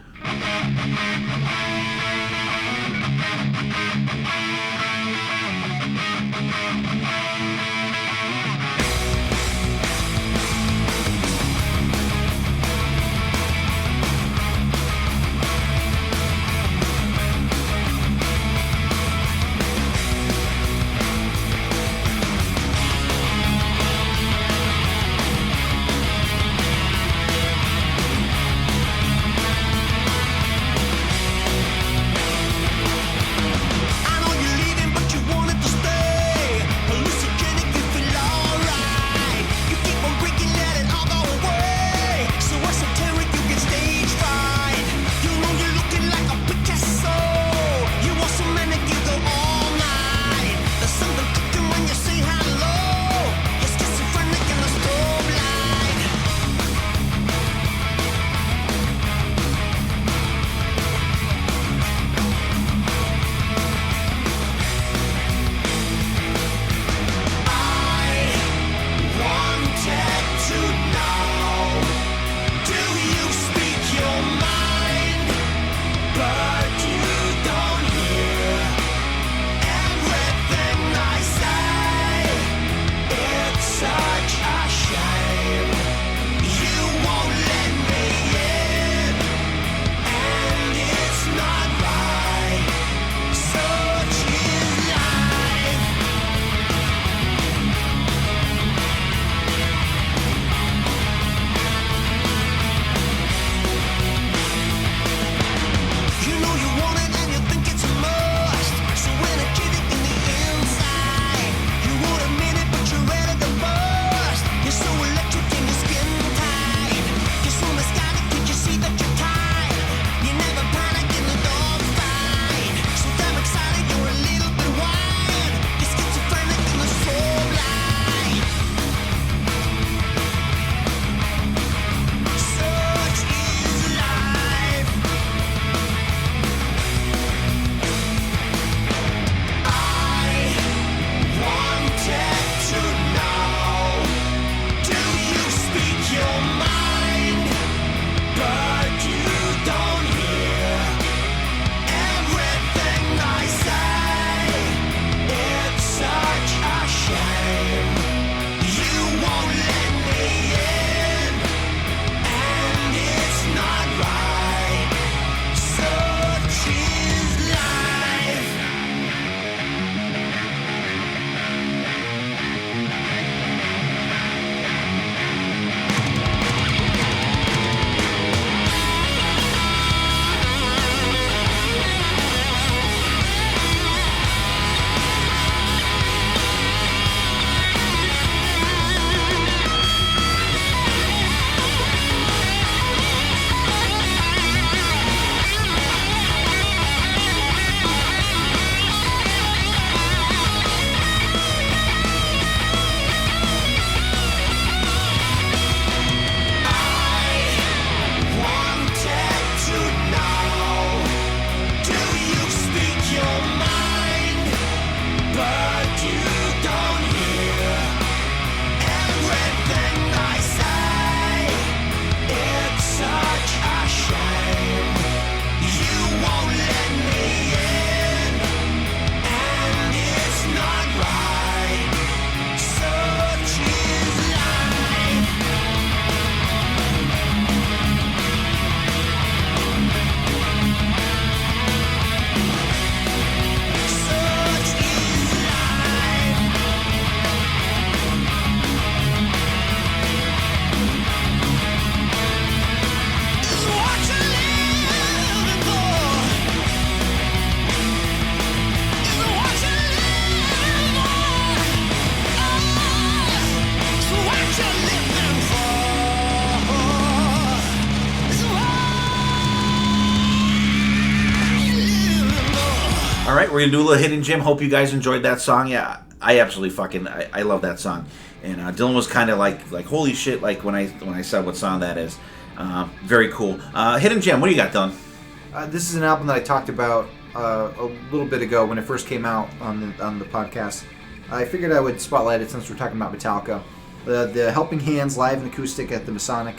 All right, we're going to do a little Hidden Gem. Hope you guys enjoyed that song. Yeah, I absolutely I love that song. And Dylan was kind of like, holy shit, like when I said what song that is. Very cool. Hidden Gem, what do you got, Dylan? This is an album that I talked about a little bit ago when it first came out on the podcast. I figured I would spotlight it since we're talking about Metallica. The Helping Hands live and acoustic at the Masonic.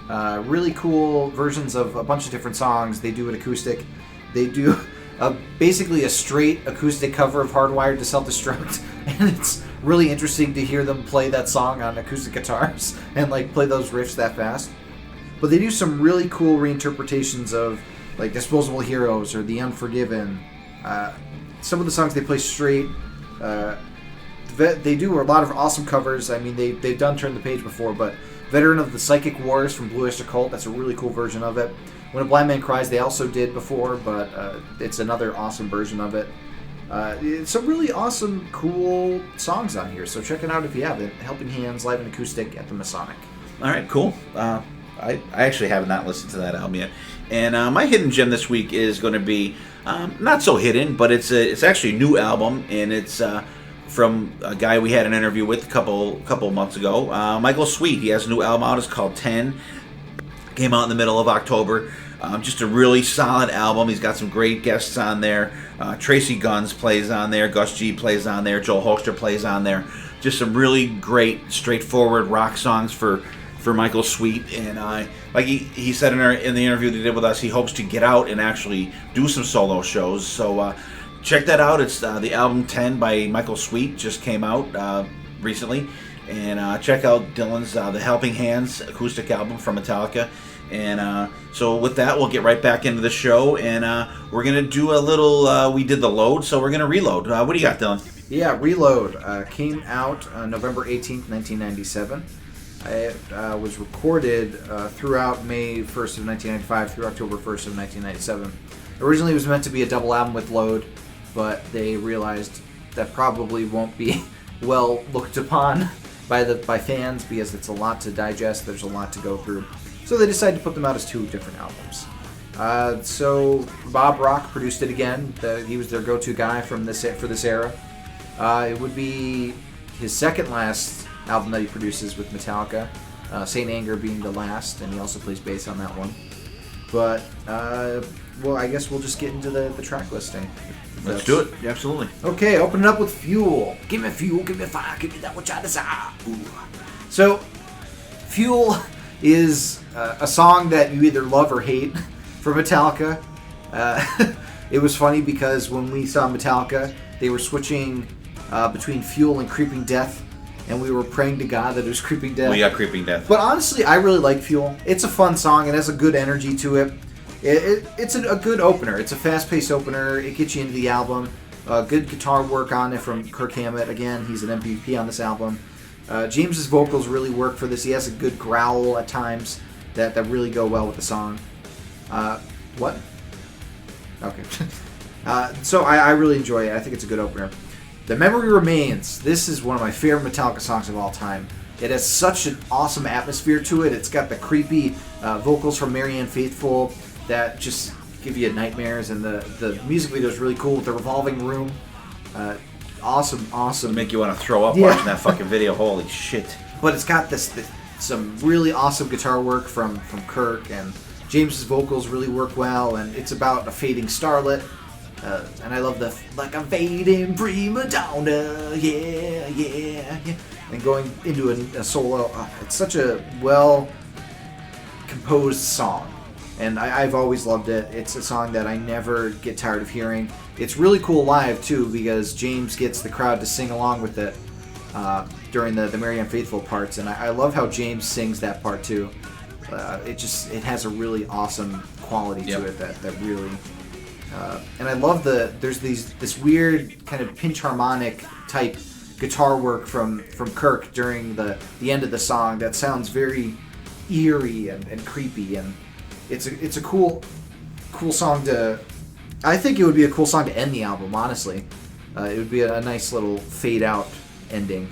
Really cool versions of a bunch of different songs. They do an acoustic. They do basically a straight acoustic cover of Hardwired to Self-Destruct, and it's really interesting to hear them play that song on acoustic guitars and like play those riffs that fast. But they do some really cool reinterpretations of like Disposable Heroes or The Unforgiven. Some of the songs they play straight. They do a lot of awesome covers. I mean, they've done Turn the Page before, but Veteran of the Psychic Wars from Blue Oyster Cult, that's a really cool version of it. When a Blind Man Cries, they also did before, but it's another awesome version of it. It's some really awesome, cool songs on here, so check it out if you haven't. Helping Hands, live and acoustic at the Masonic. All right, cool. I actually have not listened to that album yet. And my hidden gem this week is going to be not so hidden, but it's actually a new album, and it's from a guy we had an interview with a couple months ago, Michael Sweet. He has a new album out. It's called 10. Came out in the middle of October. Just a really solid album. He's got some great guests on there. Tracy Guns plays on there. Gus G plays on there. Joel Hoekstra plays on there. Just some really great, straightforward rock songs for Michael Sweet. And like he said in the interview that he did with us, he hopes to get out and actually do some solo shows. So check that out. It's the album 10 by Michael Sweet. Just came out recently. And check out Dylan's The Helping Hands acoustic album from Metallica. And so with that, we'll get right back into the show, and we're going to do a little, we did the load, so we're going to reload. What do you got, Dylan? Yeah, Reload came out November 18th, 1997. It was recorded throughout May 1st of 1995 through October 1st of 1997. Originally, it was meant to be a double album with Load, but they realized that probably won't be well looked upon by fans because it's a lot to digest. There's a lot to go through. So they decided to put them out as two different albums. So Bob Rock produced it again. He was their go-to guy for this era. It would be his second last album that he produces with Metallica, Saint Anger being the last, and he also plays bass on that one. But, well, I guess we'll just get into the track listing. Let's do it. Yeah, absolutely. Okay, open it up with Fuel. Give me fuel, give me fire, give me that which I desire. Ooh. So, Fuel is a song that you either love or hate for Metallica. It was funny because when we saw Metallica, they were switching between Fuel and Creeping Death, and we were praying to God that it was Creeping Death. We got Creeping Death. But honestly, I really like Fuel. It's a fun song. It has a good energy to it. It's a good opener. It's a fast-paced opener. It gets you into the album. Good guitar work on it from Kirk Hammett. Again, he's an MVP on this album. James's vocals really work for this. He has a good growl at times that really go well with the song. What? Okay. So I really enjoy it. I think it's a good opener. The Memory Remains. This is one of my favorite Metallica songs of all time. It has such an awesome atmosphere to it. It's got the creepy vocals from Marianne Faithfull that just give you nightmares, and the music video is really cool with the revolving room. Awesome. Make you want to throw up watching that fucking video. Holy shit. But it's got some really awesome guitar work from Kirk, and James's vocals really work well, and it's about a fading starlet. And I love like a fading prima donna, yeah. And going into a solo. It's such a well-composed song. And I've always loved it. It's a song that I never get tired of hearing. It's really cool live, too, because James gets the crowd to sing along with it during the Marianne Faithfull parts. And I love how James sings that part, too. It has a really awesome quality to it that really... and I love there's this weird kind of pinch harmonic type guitar work from Kirk during the end of the song that sounds very eerie and creepy, and it's a cool song to... I think it would be a cool song to end the album, honestly. It would be a nice little fade out ending.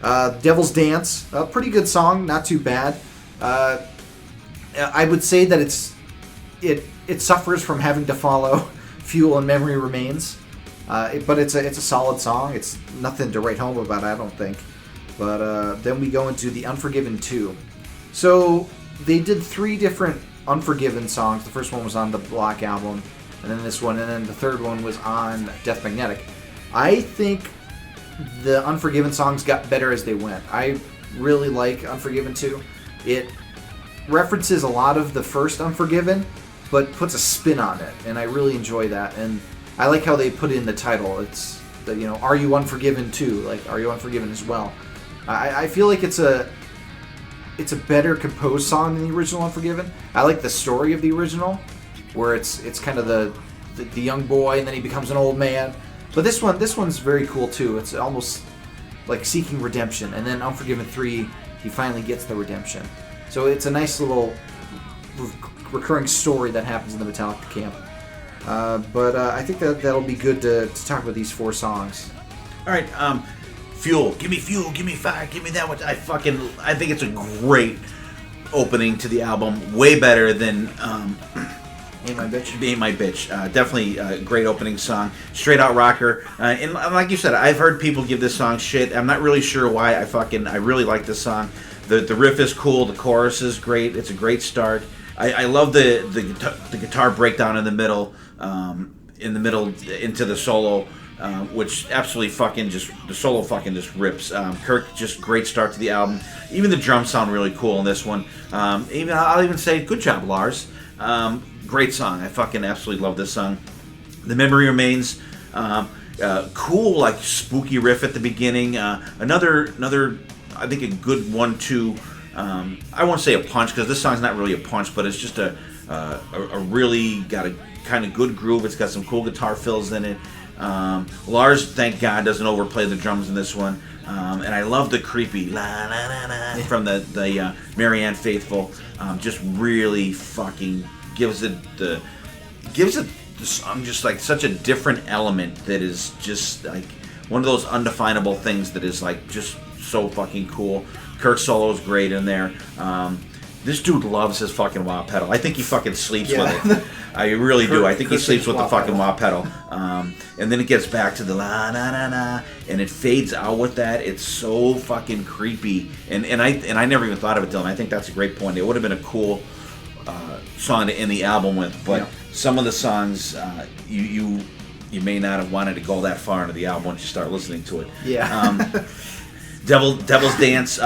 Devil's Dance, a pretty good song, not too bad. I would say that it suffers from having to follow Fuel and Memory Remains. But it's a solid song. It's nothing to write home about, I don't think. But then we go into the Unforgiven 2. So they did 3 different Unforgiven songs. The first one was on the Black Album, and then this one, and then the third one was on Death Magnetic. I think the Unforgiven songs got better as they went. I really like Unforgiven 2. It references a lot of the first Unforgiven, but puts a spin on it, and I really enjoy that. And I like how they put in the title. It's the, Are You Unforgiven Too? Like, Are You Unforgiven as well? I feel like it's a better composed song than the original Unforgiven. I like the story of the original, where it's kind of the young boy and then he becomes an old man. But this one's very cool too. It's almost like seeking redemption, and then Unforgiven 3, he finally gets the redemption. So it's a nice little recurring story that happens in the Metallica camp. But I think that'll be good to talk about these 4 songs. All right, Fuel. Give me Fuel. Give me Fire. Give me that one. I think it's a great opening to the album. Way better than Ain't My Bitch. Ain't My Bitch. Definitely a great opening song. Straight out rocker. And like you said, I've heard people give this song shit. I'm not really sure why. I really like this song. The riff is cool. The chorus is great. It's a great start. I love the guitar breakdown in the middle into the solo, which absolutely the solo just rips. Kirk, just great start to the album. Even the drums sound really cool in this one. I'll even say, good job, Lars. Great song. I absolutely love this song. The Memory Remains. Cool, like spooky riff at the beginning. Another, I think a good 1-2. I won't say a punch because this song's not really a punch, but it's just a really got a kind of good groove. It's got some cool guitar fills in it. Lars, thank God, doesn't overplay the drums in this one. And I love the creepy la la la la from the Marianne Faithfull. Just really fucking gives it just like such a different element that is just like one of those undefinable things that is like just so fucking cool. Kirk's solo is great in there. This dude loves his fucking wah pedal. I think he fucking sleeps with it. I really do. I think he sleeps with the fucking wah pedal. And then it gets back to the la na na na, and it fades out with that. It's so fucking creepy. And I never even thought of it, Dylan. I think that's a great point. It would have been a cool song to end the album with, but some of the songs you may not have wanted to go that far into the album once you start listening to it. Yeah. Devil's Dance.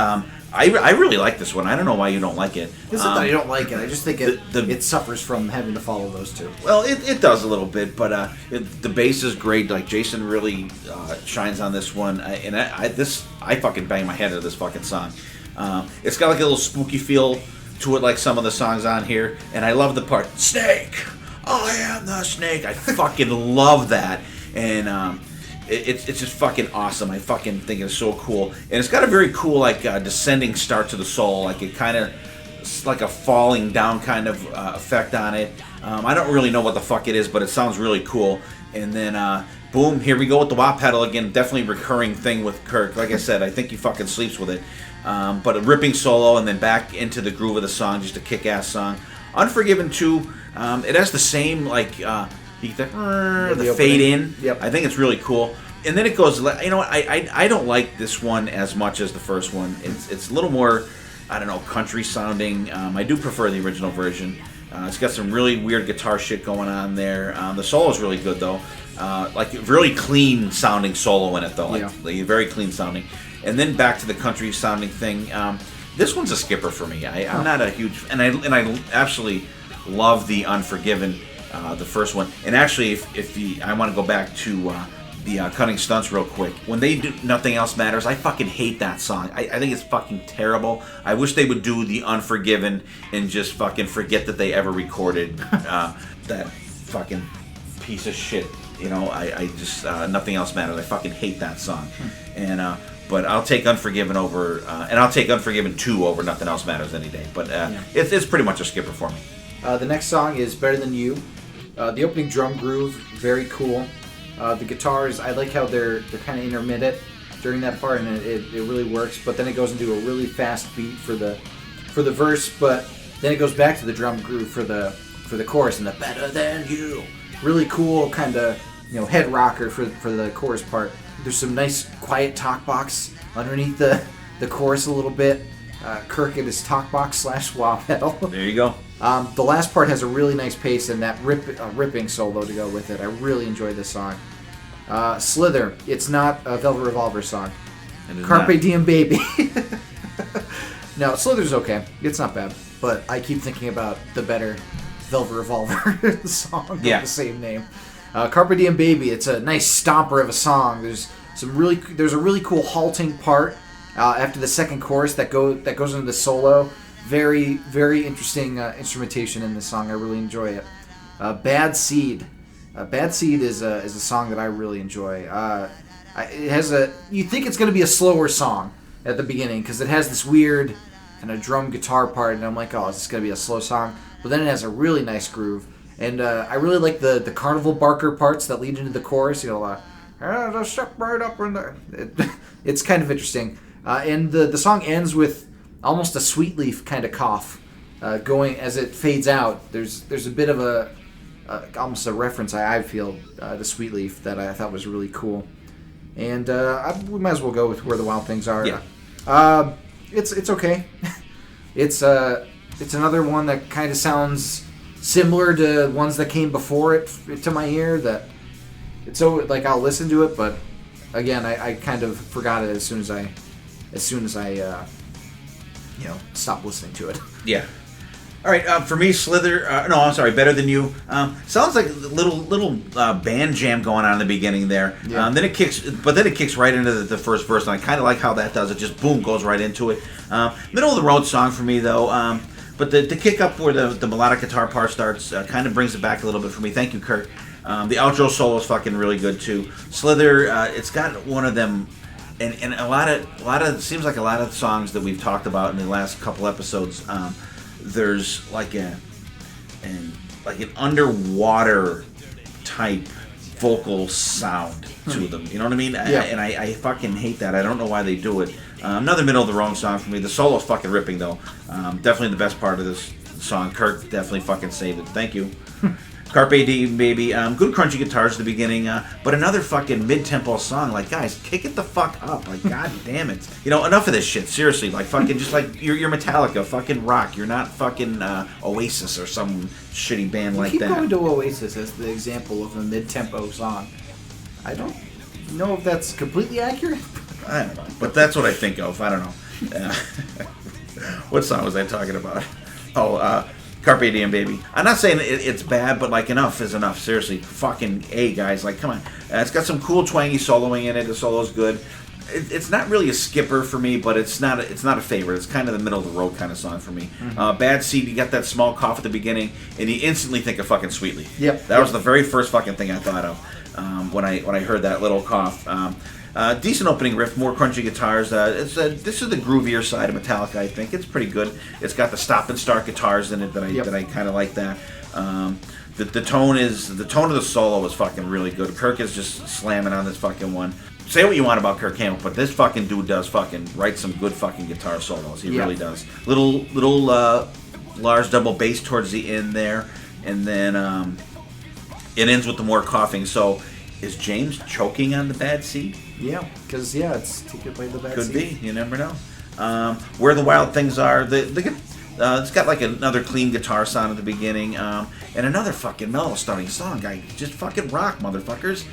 I really like this one. I don't know why you don't like it. It's not that I don't like it. I just think it suffers from having to follow those 2. Well, it does a little bit, but the bass is great. Like Jason really shines on this one, and I fucking bang my head into this fucking song. It's got like a little spooky feel to it, like some of the songs on here, and I love the part Snake. I am the Snake. I fucking love that, and it's just fucking awesome. I fucking think it's so cool, and it's got a very cool like descending start to the soul. Like it kind of, it's like a falling down kind of effect on it. I don't really know what the fuck it is, but it sounds really cool. And then boom, here we go with the wah pedal again. Definitely a recurring thing with Kirk. Like I said, I think he fucking sleeps with it. But a ripping solo, and then back into the groove of the song. Just a kick-ass song. Unforgiven 2, it has the same like the fade in. Yep. I think it's really cool. And then it goes. You know what? I don't like this one as much as the first one. It's a little more, I don't know, country sounding. I do prefer the original version. It's got some really weird guitar shit going on there. The solo is really good though. Like really clean sounding solo in it though. Like very clean sounding. And then back to the country sounding thing. This one's a skipper for me. I'm not a huge, and I actually love the Unforgiven, the first one. And actually, if I want to go back to the Cunning Stunts real quick. When they do Nothing Else Matters, I fucking hate that song. I think it's fucking terrible. I wish they would do the Unforgiven and just fucking forget that they ever recorded that fucking piece of shit. You know, I just Nothing Else Matters. I fucking hate that song. And but I'll take Unforgiven over, and I'll take Unforgiven 2 over Nothing Else Matters any day. But it's pretty much a skipper for me. The next song is Better Than You. The opening drum groove, very cool. The guitars, I like how they're kind of intermittent during that part, and it really works. But then it goes into a really fast beat for the verse, but then it goes back to the drum groove for the chorus and the Better Than You. Really cool kind of head rocker for the chorus part. There's some nice quiet talk box underneath the chorus a little bit. Kirk at his talk box / wah pedal. There you go. The last part has a really nice pace and that ripping solo to go with it. I really enjoy this song. Slither, it's not a Velvet Revolver song. Carpe Diem Baby. No, Slither's okay. It's not bad. But I keep thinking about the better Velvet Revolver song with the same name. Carpe Diem Baby, it's a nice stomper of a song. There's a really cool halting part after the second chorus that goes into the solo. Very, very interesting instrumentation in this song. I really enjoy it. Bad Seed. Bad Seed is a song that I really enjoy. It has you think it's going to be a slower song at the beginning because it has this weird kind of drum guitar part, and I'm like, oh, is this going to be a slow song? But then it has a really nice groove, and I really like the carnival barker parts that lead into the chorus. Just step right up in there. It's kind of interesting, and the song ends with almost a sweet leaf kind of cough going as it fades out. There's a bit of almost a reference I feel to Sweet Leaf that I thought was really cool. And we might as well go with Where the Wild Things Are. Yeah. It's okay. It's another one that kind of sounds similar to ones that came before it to my ear. That it's so like I'll listen to it, but again I kind of forgot it as soon as I stopped listening to it. Yeah. All right, for me, Slither. No, I'm sorry, Better Than You. Sounds like a little band jam going on in the beginning there. Yeah. Then it kicks right into the first verse, and I kind of like how that does it. Just boom, goes right into it. Middle of the road song for me though. But the kick up where the melodic guitar part starts kind of brings it back a little bit for me. Thank you, Kurt. The outro solo is fucking really good too. Slither, it's got one of them. And a lot of it seems like a lot of songs that we've talked about in the last couple episodes. There's like an underwater type vocal sound to them. You know what I mean? Yeah. I fucking hate that. I don't know why they do it. Another middle of the road song for me. The solo's fucking ripping though. Definitely the best part of this song. Kirk definitely fucking saved it. Thank you. Carpe Diem Baby, good crunchy guitars at the beginning, but another fucking mid-tempo song. Like, guys, kick it the fuck up. Like, god damn it. Enough of this shit. Seriously, like, fucking just like you're Metallica, fucking rock. You're not fucking Oasis or some shitty band like Keep that. going to Oasis as the example of a mid-tempo song. I don't know if that's completely accurate. I don't know, but that's what I think of. I don't know. What song was I talking about? Oh, Carpe Diem Baby. I'm not saying it's bad, but like enough is enough. Seriously, fucking A, guys. Like, come on. It's got some cool twangy soloing in it. The solo's good. It's not really a skipper for me, but it's not a favorite. It's kind of the middle of the road kind of song for me. Mm-hmm. Bad Seed, you got that small cough at the beginning, and you instantly think of fucking Sweet Leaf. Yep. That was the very first fucking thing I thought of when I heard that little cough. Decent opening riff, more crunchy guitars. This is the groovier side of Metallica, I think. It's pretty good. It's got the stop and start guitars in it that I kind of like that. The tone of the solo is fucking really good. Kirk is just slamming on this fucking one. Say what you want about Kirk Hammett, but this fucking dude does fucking write some good fucking guitar solos. He really does. Little Lars double bass towards the end there, and then it ends with the more coughing. So is James choking on the Bad Seed? Yeah, because it's taken by the Bad Seed. Could be. You never know. Where the Wild Things Are. It's got like another clean guitar sound at the beginning, and another fucking mellow starting song. Guy, just fucking rock, motherfuckers.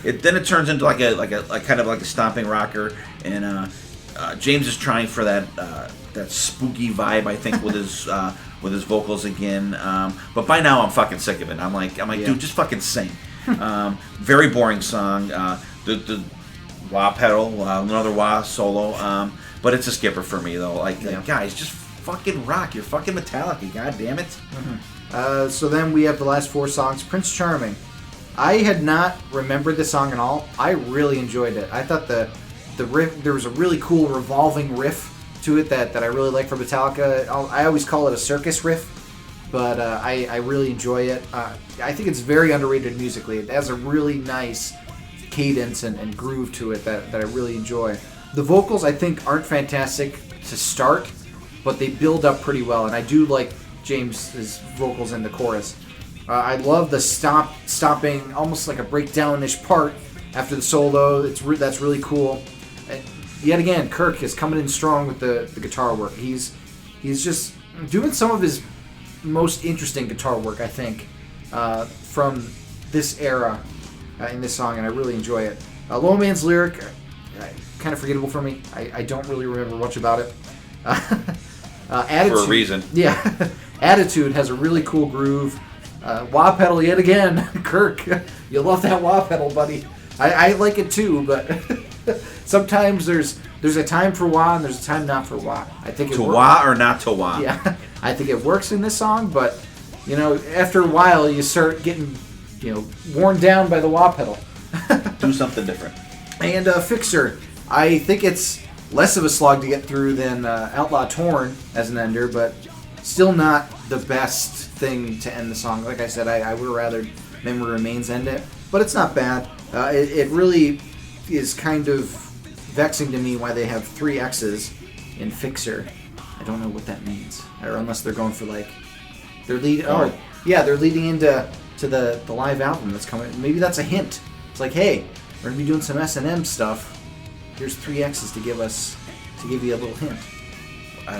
Then it turns into like a kind of like a stomping rocker, and James is trying for that spooky vibe, I think, with his vocals again. But by now I'm fucking sick of it. I'm like, dude, just fucking sing. Very boring song. The wah pedal, another wah solo. But it's a skipper for me though. Like, guys, just fucking rock. You're fucking Metallica. God damn it. Mm-hmm. So then we have the last four songs. Prince Charming. I had not remembered the song at all. I really enjoyed it. I thought the riff, there was a really cool revolving riff to it that I really like for Metallica. I always call it a circus riff, but I really enjoy it. I think it's very underrated musically. It has a really nice cadence and groove to it that I really enjoy. The vocals, I think, aren't fantastic to start, but they build up pretty well, and I do like James's vocals in the chorus. I love the stopping, almost like a breakdown-ish part after the solo. That's really cool. And yet again, Kirk is coming in strong with the guitar work. He's just doing some of his most interesting guitar work, I think, from this era in this song, and I really enjoy it. Low Man's lyric, kind of forgettable for me. I don't really remember much about it. Attitude, For a reason. Yeah. Attitude has a really cool groove. Wah pedal yet again. Kirk, you love that wah pedal, buddy. I like it too, but sometimes there's a time for wah and there's a time not for wah. I think it To works. wah or not to wah? Yeah, I think it works in this song, but after a while you start getting worn down by the wah pedal. Do something different. And Fixer, I think it's less of a slog to get through than Outlaw Torn as an ender, but still not the best thing to end the song. Like I said, I would have rather Memory Remains end it, but it's not bad. It really is kind of vexing to me why they have 3 X's in Fixer. I don't know what that means, or unless they're going for they're leading. Oh, yeah, they're leading into the live album that's coming. Maybe that's a hint. It's like, hey, we're gonna be doing some S&M stuff. Here's 3 X's to give you a little hint. I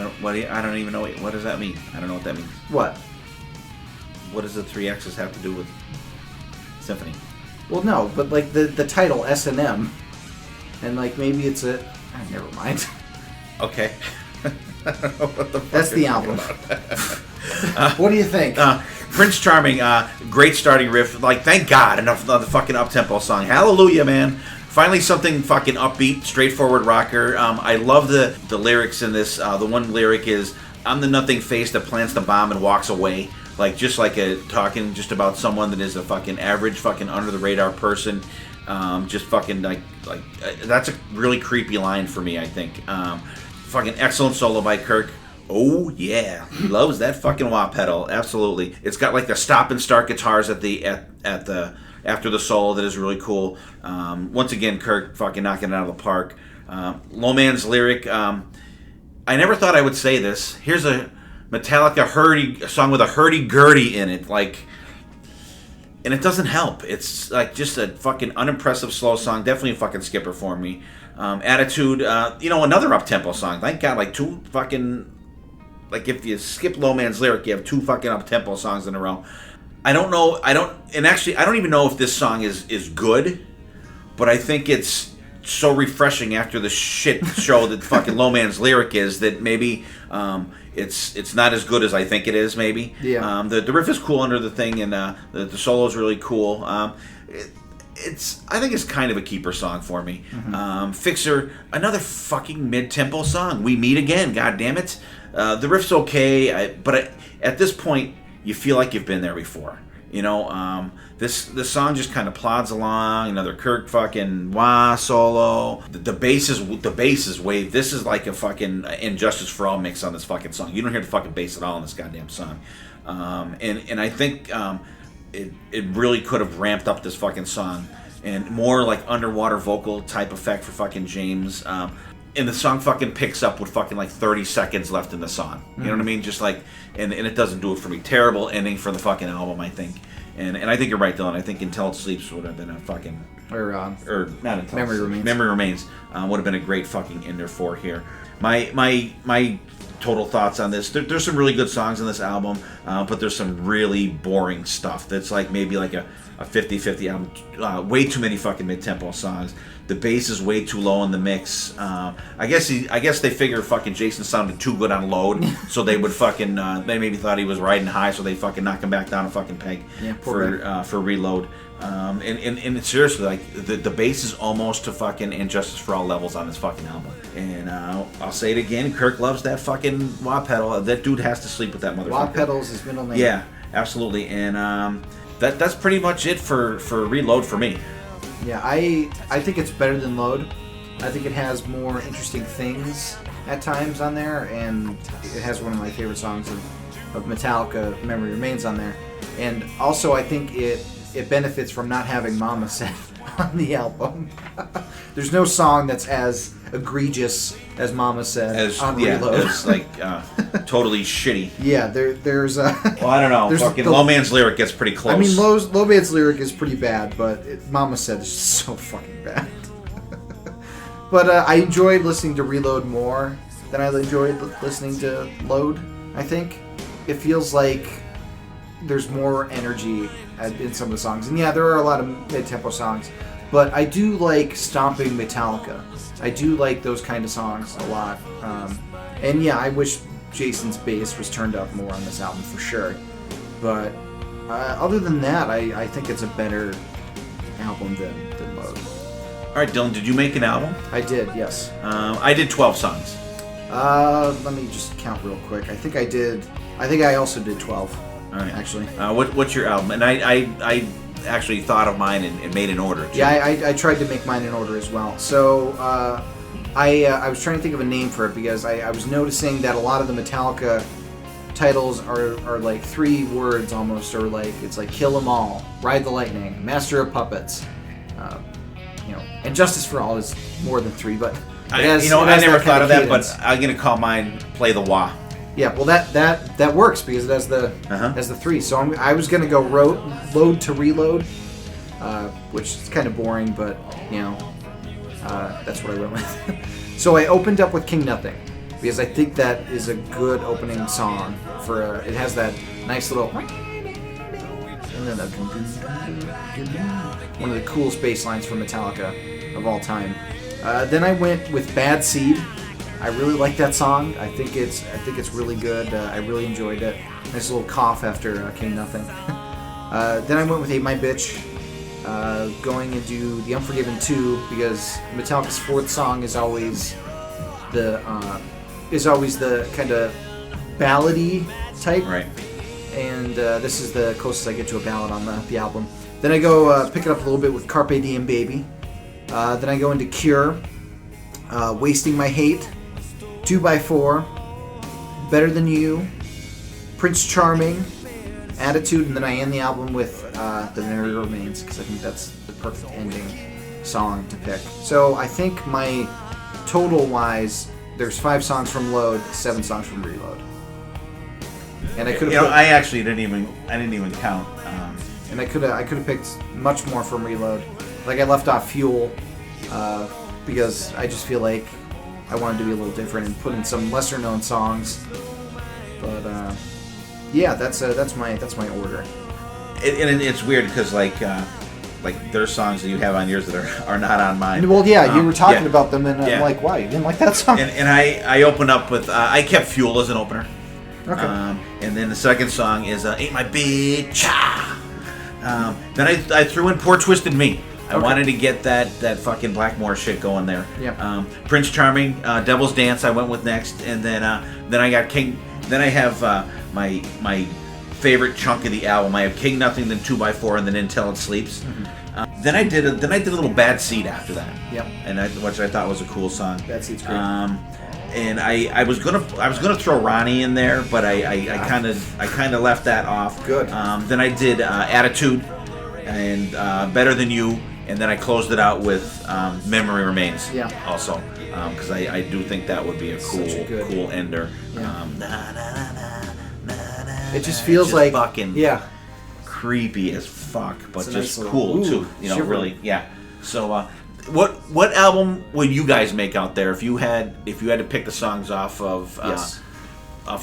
don't even know. What does that mean? I don't know what that means. What? What does the 3 X's have to do with Symphony? Well, no, but the title S&M, and maybe it's a. Never mind. Okay. I don't know what the fuck That's the album. What do you think? Prince Charming, great starting riff. Thank God, enough of the fucking up-tempo song. Hallelujah, man. Finally something fucking upbeat, straightforward rocker. I love the lyrics in this. The one lyric is, I'm the nothing face that plants the bomb and walks away. Talking just about someone that is a fucking average, fucking under-the-radar person. Just fucking, that's a really creepy line for me, I think. Fucking excellent solo by Kirk. Oh yeah, he loves that fucking wah pedal. Absolutely, it's got the stop and start guitars at the after the solo that is really cool. Once again, Kirk fucking knocking it out of the park. Low Man's lyric. I never thought I would say this. Here's a Metallica song with a hurdy-gurdy in it, and it doesn't help. It's just a fucking unimpressive slow song. Definitely a fucking skipper for me. Attitude, another up-tempo song. Thank God, 2 fucking... if you skip Low Man's lyric, you have 2 fucking up-tempo songs in a row. I don't know, I don't even know if this song is good, but I think it's so refreshing after the shit show that fucking Low Man's lyric is that maybe it's not as good as I think it is, maybe. Yeah. The riff is cool under the thing, and the solo is really cool. I think it's kind of a keeper song for me. Mm-hmm. Fixer, another fucking mid-tempo song. We meet again, god damn it. The riff's okay, but at this point, you feel like you've been there before. This song just kind of plods along. Another Kirk fucking wah solo. The bass is way. This is like a fucking Injustice for All mix on this fucking song. You don't hear the fucking bass at all in this goddamn song. And I think it really could have ramped up this fucking song and more underwater vocal type effect for fucking James. And the song fucking picks up with fucking 30 seconds left in the song. You know what I mean? Just and it doesn't do it for me. Terrible ending for the fucking album, I think. And I think you're right, Dylan. I think Until It Sleeps would have been a fucking... Or not Until Memory Remains. Memory Remains would have been a great fucking ender for here. My total thoughts on this. There's some really good songs on this album, but there's some really boring stuff that's maybe a 50-50 album. Way too many fucking mid-tempo songs. The bass is way too low in the mix. I guess they figured fucking Jason sounded too good on load, so they would fucking they maybe thought he was riding high, so they fucking knock him back down a fucking peg for reload. And seriously, the bass is almost to fucking Injustice for All levels on this fucking album. And I'll say it again, Kirk loves that fucking wah pedal. That dude has to sleep with that motherfucker. Wah pedal's his middle name. Yeah, absolutely. And that's pretty much it for Reload for me. Yeah, I think it's better than Load. I think it has more interesting things at times on there, and it has one of my favorite songs of Metallica, Memory Remains, on there. And also, I think it benefits from not having Mama Said on the album. there's no song that's as egregious as Mama Said on Reload. It's like totally shitty. Yeah, there's well, I don't know. Fucking Low Man's lyric gets pretty close. I mean, Low Man's lyric is pretty bad, but Mama Said is just so fucking bad. But I enjoyed listening to Reload more than I enjoyed listening to Load, I think. It feels like there's more energy in some of the songs. And yeah, there are a lot of mid-tempo songs, but I do like Stomping Metallica. I do like those kind of songs a lot. And yeah, I wish Jason's bass was turned up more on this album for sure. But other than that, I think it's a better album than Load. All right, Dylan, did you make an album? I did, yes. I did 12 songs. Let me just count real quick. I think I also did 12. All right. Actually. What's your album? And I actually thought of mine and made an order, too. Yeah, I tried to make mine in order as well. So, I was trying to think of a name for it because I was noticing that a lot of the Metallica titles are like 3 words almost, or like, it's like Kill 'Em All, Ride the Lightning, Master of Puppets, and Justice for All is more than 3, but I never thought of that, but I'm going to call mine Play the Wah. Yeah, well, that works because it has the 3. So I was gonna go Load to Reload, which is kind of boring, but that's what I went with. So I opened up with King Nothing because I think that is a good opening song for. It has that nice little, and then one of the coolest bass lines from Metallica of all time. Then I went with Bad Seed. I really like that song. I think it's really good. I really enjoyed it. Nice little cough after King Nothing. Then I went with Ate My Bitch, going into The Unforgiven 2 because Metallica's 4th song is always the kind of ballady type. Right. And this is the closest I get to a ballad on the album. Then I go pick it up a little bit with Carpe Diem Baby. Then I go into Cure, Wasting My Hate, 2x4, Better Than You, Prince Charming, Attitude, and then I end the album with The Memory Remains because I think that's the perfect ending song to pick. So I think my total-wise, there's 5 songs from Load, 7 songs from Reload. And I could have. I actually didn't even count. And I could have picked much more from Reload. Like I left off Fuel because I just feel like I wanted to be a little different and put in some lesser known songs. But yeah, that's my order. And it's weird because like there's songs that you have on yours that are not on mine. Well, yeah, you were talking about them, and I'm like, why? You didn't like that song? And I opened up with I kept Fuel as an opener. Okay. And then the second song is Ain't My Bitch. Then I threw in Poor Twisted Me. I wanted to get that fucking Blackmore shit going there. Yeah. Prince Charming, Devil's Dance I went with next, and then I got King. Then I have my favorite chunk of the album. I have King Nothing, then 2x4, and then Until It Sleeps. Mm-hmm. Then I did a little Bad Seed after that. Yep. And which I thought was a cool song. Bad Seed's great. And I was gonna throw Ronnie in there, but I kind of left that off. Good. Then I did Attitude and Better Than You, and then I closed it out with Memory Remains. Yeah. Also, because I do think that would be a cool ender. Yeah. It just feels like fucking creepy as fuck, but just nice cool too. Really, yeah. So. What album would you guys make out there if you had to pick the songs off of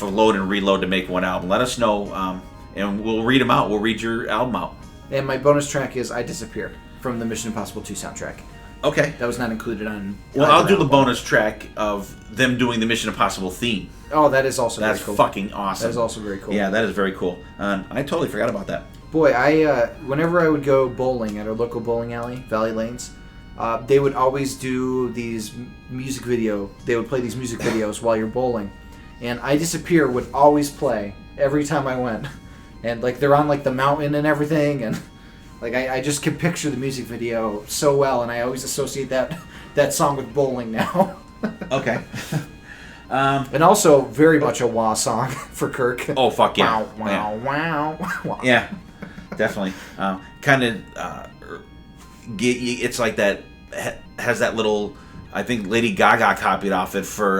Load and Reload to make one album? Let us know, and we'll read them out. We'll read your album out. And my bonus track is I Disappear from the Mission Impossible 2 soundtrack. Okay. That was not included on... Well, I'll do the bonus track of them doing the Mission Impossible theme. Oh, that is also very cool. That's fucking awesome. That is also very cool. Yeah, that is very cool. I totally forgot about that. Boy, whenever I would go bowling at our local bowling alley, Valley Lanes... they would always do these music video. They would play these music videos while you're bowling, and I Disappear would always play every time I went. And like they're on like the mountain and everything, and like I just can picture the music video so well, and I always associate that song with bowling now. Okay. And also very much a wah song for Kirk. Oh fuck yeah! Wow, wow, wow. Yeah, definitely. Kind of. It's like that has that little. I think Lady Gaga copied off it for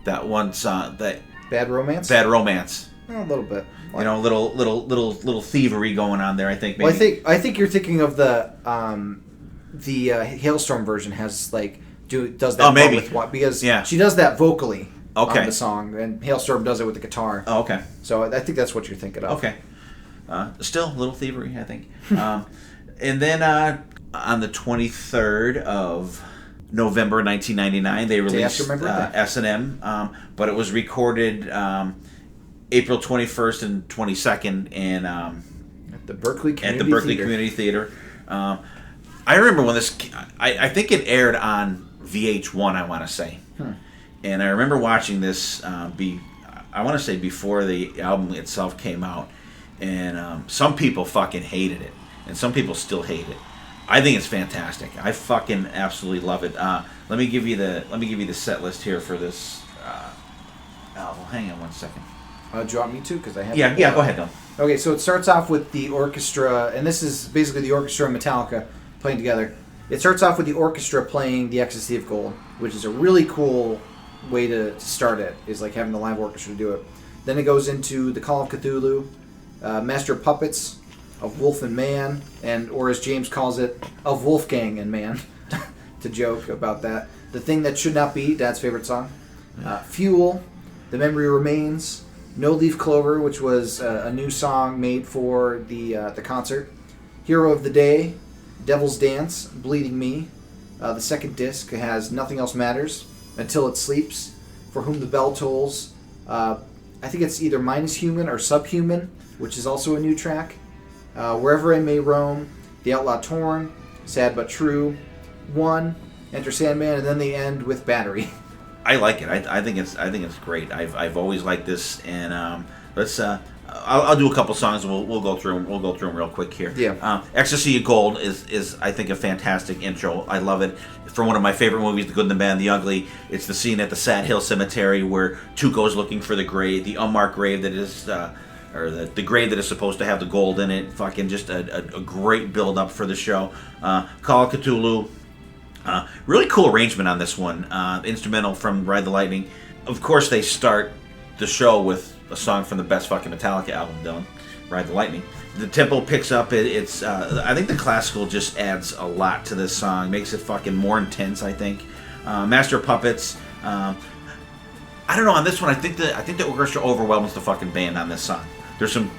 that one song, that Bad Romance. Bad Romance. A little bit. You know, little thievery going on there. I think. Maybe. Well, I think you're thinking of the Hailstorm version has like does that maybe with what, because she does that vocally on the song, and Hailstorm does it with the guitar. Oh, okay. So I think that's what you're thinking of. Okay. Still a little thievery, I think. And then on the 23rd of November 1999, they released S&M, but it was recorded April 21st and 22nd in at the Berkeley Community Theater. I remember when this. I think it aired on VH1. I want to say, and I remember watching this. I want to say before the album itself came out, and some people fucking hated it, and some people still hate it. I think it's fantastic. I fucking absolutely love it. Let me give you the set list here for this album. Hang on one second. Do you want me to? Because I have. Yeah. Go ahead, Don. Okay, so it starts off with the orchestra, and this is basically the orchestra and Metallica playing together. It starts off with the orchestra playing the Ecstasy of Gold, which is a really cool way to start it, is like having the live orchestra do it. Then it goes into the Call of Cthulhu, Master of Puppets, of Wolf and Man, or as James calls it, of Wolfgang and Man, to joke about that. The Thing That Should Not Be, Dad's favorite song. Fuel, The Memory Remains, No Leaf Clover, which was a new song made for the concert. Hero of the Day, Devil's Dance, Bleeding Me. The second disc has Nothing Else Matters, Until It Sleeps, For Whom the Bell Tolls. I think it's either Minus Human or Subhuman, which is also a new track. Wherever I May Roam, The Outlaw Torn, Sad But True, One, Enter Sandman, and then they end with Battery. I like it. I think it's great. I've always liked this, and let's. I'll do a couple songs. And we'll go through them real quick here. Yeah. Ecstasy of Gold is I think a fantastic intro. I love it. For one of my favorite movies, The Good, the Bad, and the Ugly, it's the scene at the Sad Hill Cemetery where Tuco's looking for the grave, the unmarked grave that is. Or the grave that is supposed to have the gold in it. Fucking just a great build up for the show. Call of Cthulhu. Really cool arrangement on this one. Instrumental from Ride the Lightning. Of course, they start the show with a song from the best fucking Metallica album, Dylan. Ride the Lightning. The tempo picks up. It's I think the classical just adds a lot to this song. Makes it fucking more intense, I think. Master of Puppets. I don't know, on this one, I think the orchestra overwhelms the fucking band on this song. There's some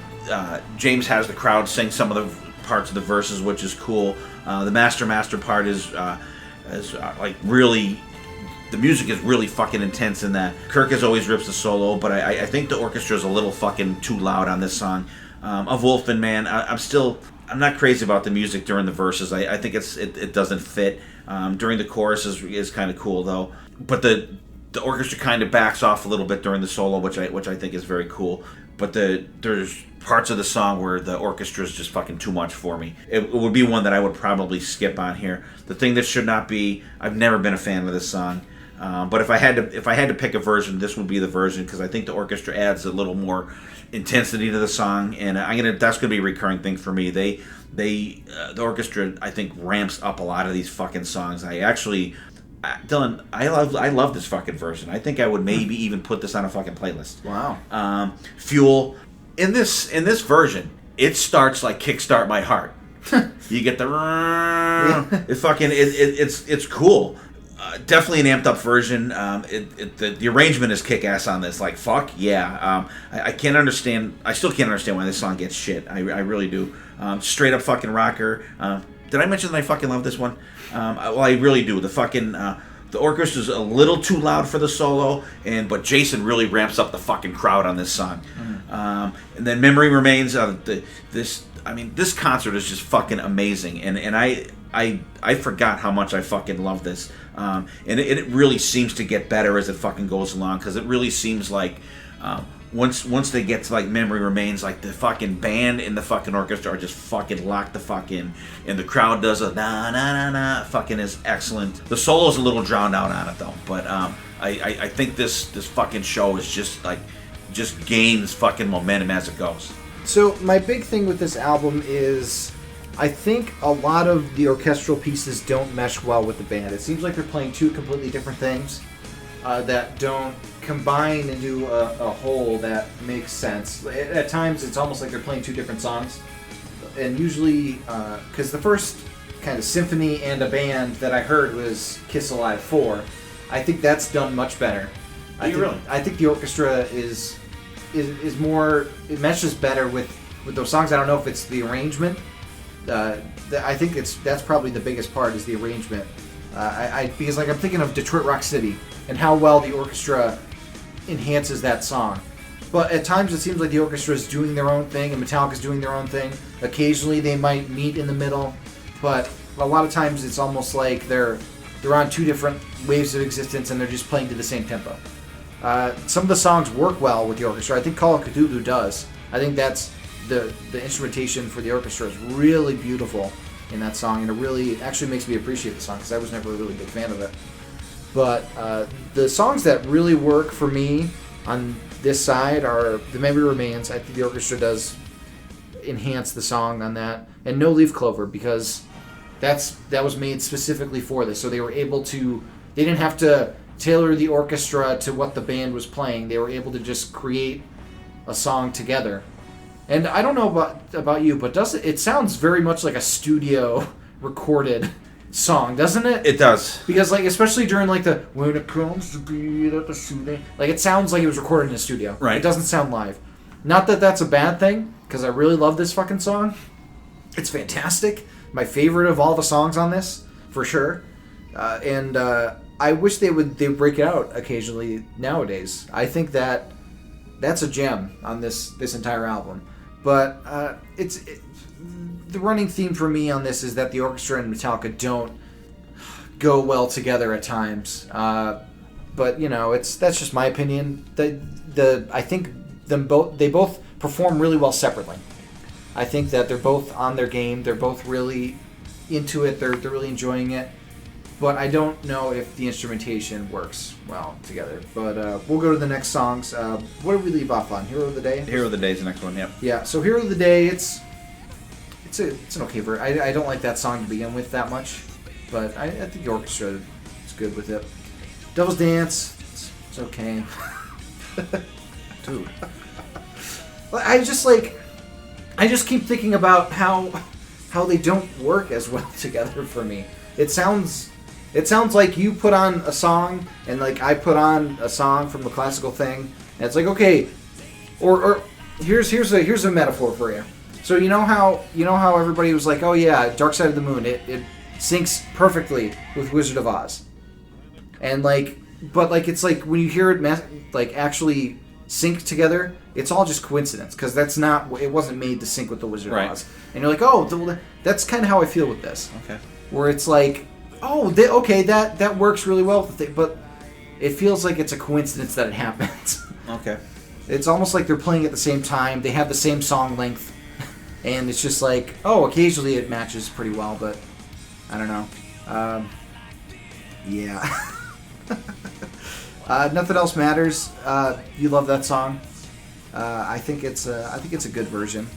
James has the crowd sing some of the parts of the verses, which is cool. The master part is like really, the music is really fucking intense in that. Kirk as always rips the solo, but I think the orchestra is a little fucking too loud on this song. Of Wolf and Man, I'm not crazy about the music during the verses. I think it doesn't fit. During the chorus is kind of cool though, but the orchestra kind of backs off a little bit during the solo, which I think is very cool. But there's parts of the song where the orchestra is just fucking too much for me. It would be one that I would probably skip on here. The Thing That Should Not Be. I've never been a fan of this song, but if I had to pick a version, this would be the version because I think the orchestra adds a little more intensity to the song, and that's gonna be a recurring thing for me. The orchestra I think ramps up a lot of these fucking songs. Dylan, I love this fucking version. I think I would maybe even put this on a fucking playlist. Wow. Fuel. In this version, it starts like Kickstart My Heart. You get the it's cool. Definitely an amped up version. The arrangement is kick ass on this. Like fuck yeah. I can't understand. I still can't understand why this song gets shit. I really do. Straight up fucking rocker. Did I mention that I fucking love this one? Well, I really do. The orchestra's a little too loud for the solo, but Jason really ramps up the fucking crowd on this song. And then Memory Remains. This concert is just fucking amazing, and I forgot how much I fucking love this. And it really seems to get better as it fucking goes along, because it really seems like once they get to like Memory Remains, like the fucking band and the fucking orchestra are just fucking locked the fuck in, and the crowd does a na na na na fucking is excellent. The solo's a little drowned out on it though, but I think this fucking show is just gains fucking momentum as it goes. So my big thing with this album is I think a lot of the orchestral pieces don't mesh well with the band. It seems like they're playing two completely different things that don't combine into a whole that makes sense. At times, it's almost like they're playing two different songs. And usually, because the first kind of symphony and a band that I heard was Kiss Alive 4, I think that's done much better. I think the orchestra is more, it meshes better with those songs. I don't know if it's the arrangement. I think that's probably the biggest part is the arrangement. Because like I'm thinking of Detroit Rock City and how well the orchestra enhances that song. But at times it seems like the orchestra is doing their own thing and Metallica's doing their own thing. Occasionally they might meet in the middle, but a lot of times it's almost like they're on two different waves of existence and they're just playing to the same tempo. Some of the songs work well with the orchestra. I think Call of Cthulhu does. I think that's the instrumentation for the orchestra is really beautiful in that song, and it really actually makes me appreciate the song because I was never a really big fan of it. But the songs that really work for me on this side are The Memory Remains. I think the orchestra does enhance the song on that, and No Leaf Clover, because that was made specifically for this, so they were able to. They didn't have to tailor the orchestra to what the band was playing. They were able to just create a song together. And I don't know about you, but it sounds very much like a studio recorded song, doesn't it? It does. Because like especially during like the when it comes to be at the studio, like it sounds like it was recorded in a studio. Right. It doesn't sound live. Not that that's a bad thing, because I really love this fucking song. It's fantastic. My favorite of all the songs on this, for sure. And I wish they would break it out occasionally nowadays. I think that's a gem on this entire album. But the running theme for me on this is that the orchestra and Metallica don't go well together at times. But you know, that's just my opinion. I think they both perform really well separately. I think that they're both on their game. They're both really into it. They're really enjoying it. But I don't know if the instrumentation works well together. But we'll go to the next songs. What did we leave off on? Hero of the Day? Hero of the Day is the next one, yep. Yeah, so Hero of the Day, it's an okay version. I don't like that song to begin with that much. But I think the orchestra is good with it. Devil's Dance, it's okay. Dude. I just keep thinking about how they don't work as well together for me. It sounds like you put on a song and like I put on a song from the classical thing, and it's like okay, or here's a metaphor for you. So you know how everybody was like, oh yeah, Dark Side of the Moon, it syncs perfectly with Wizard of Oz, and but it's like when you hear it actually sync together, it's all just coincidence because it wasn't made to sync with the Wizard of Oz, and you're like, oh, that's kind of how I feel with this. Okay. Where it's like, oh, that works really well with it, but it feels like it's a coincidence that it happens. Okay. It's almost like they're playing at the same time. They have the same song length, and it's just like, oh, occasionally it matches pretty well, but I don't know. Yeah. Nothing Else Matters. You love that song. I think it's a good version.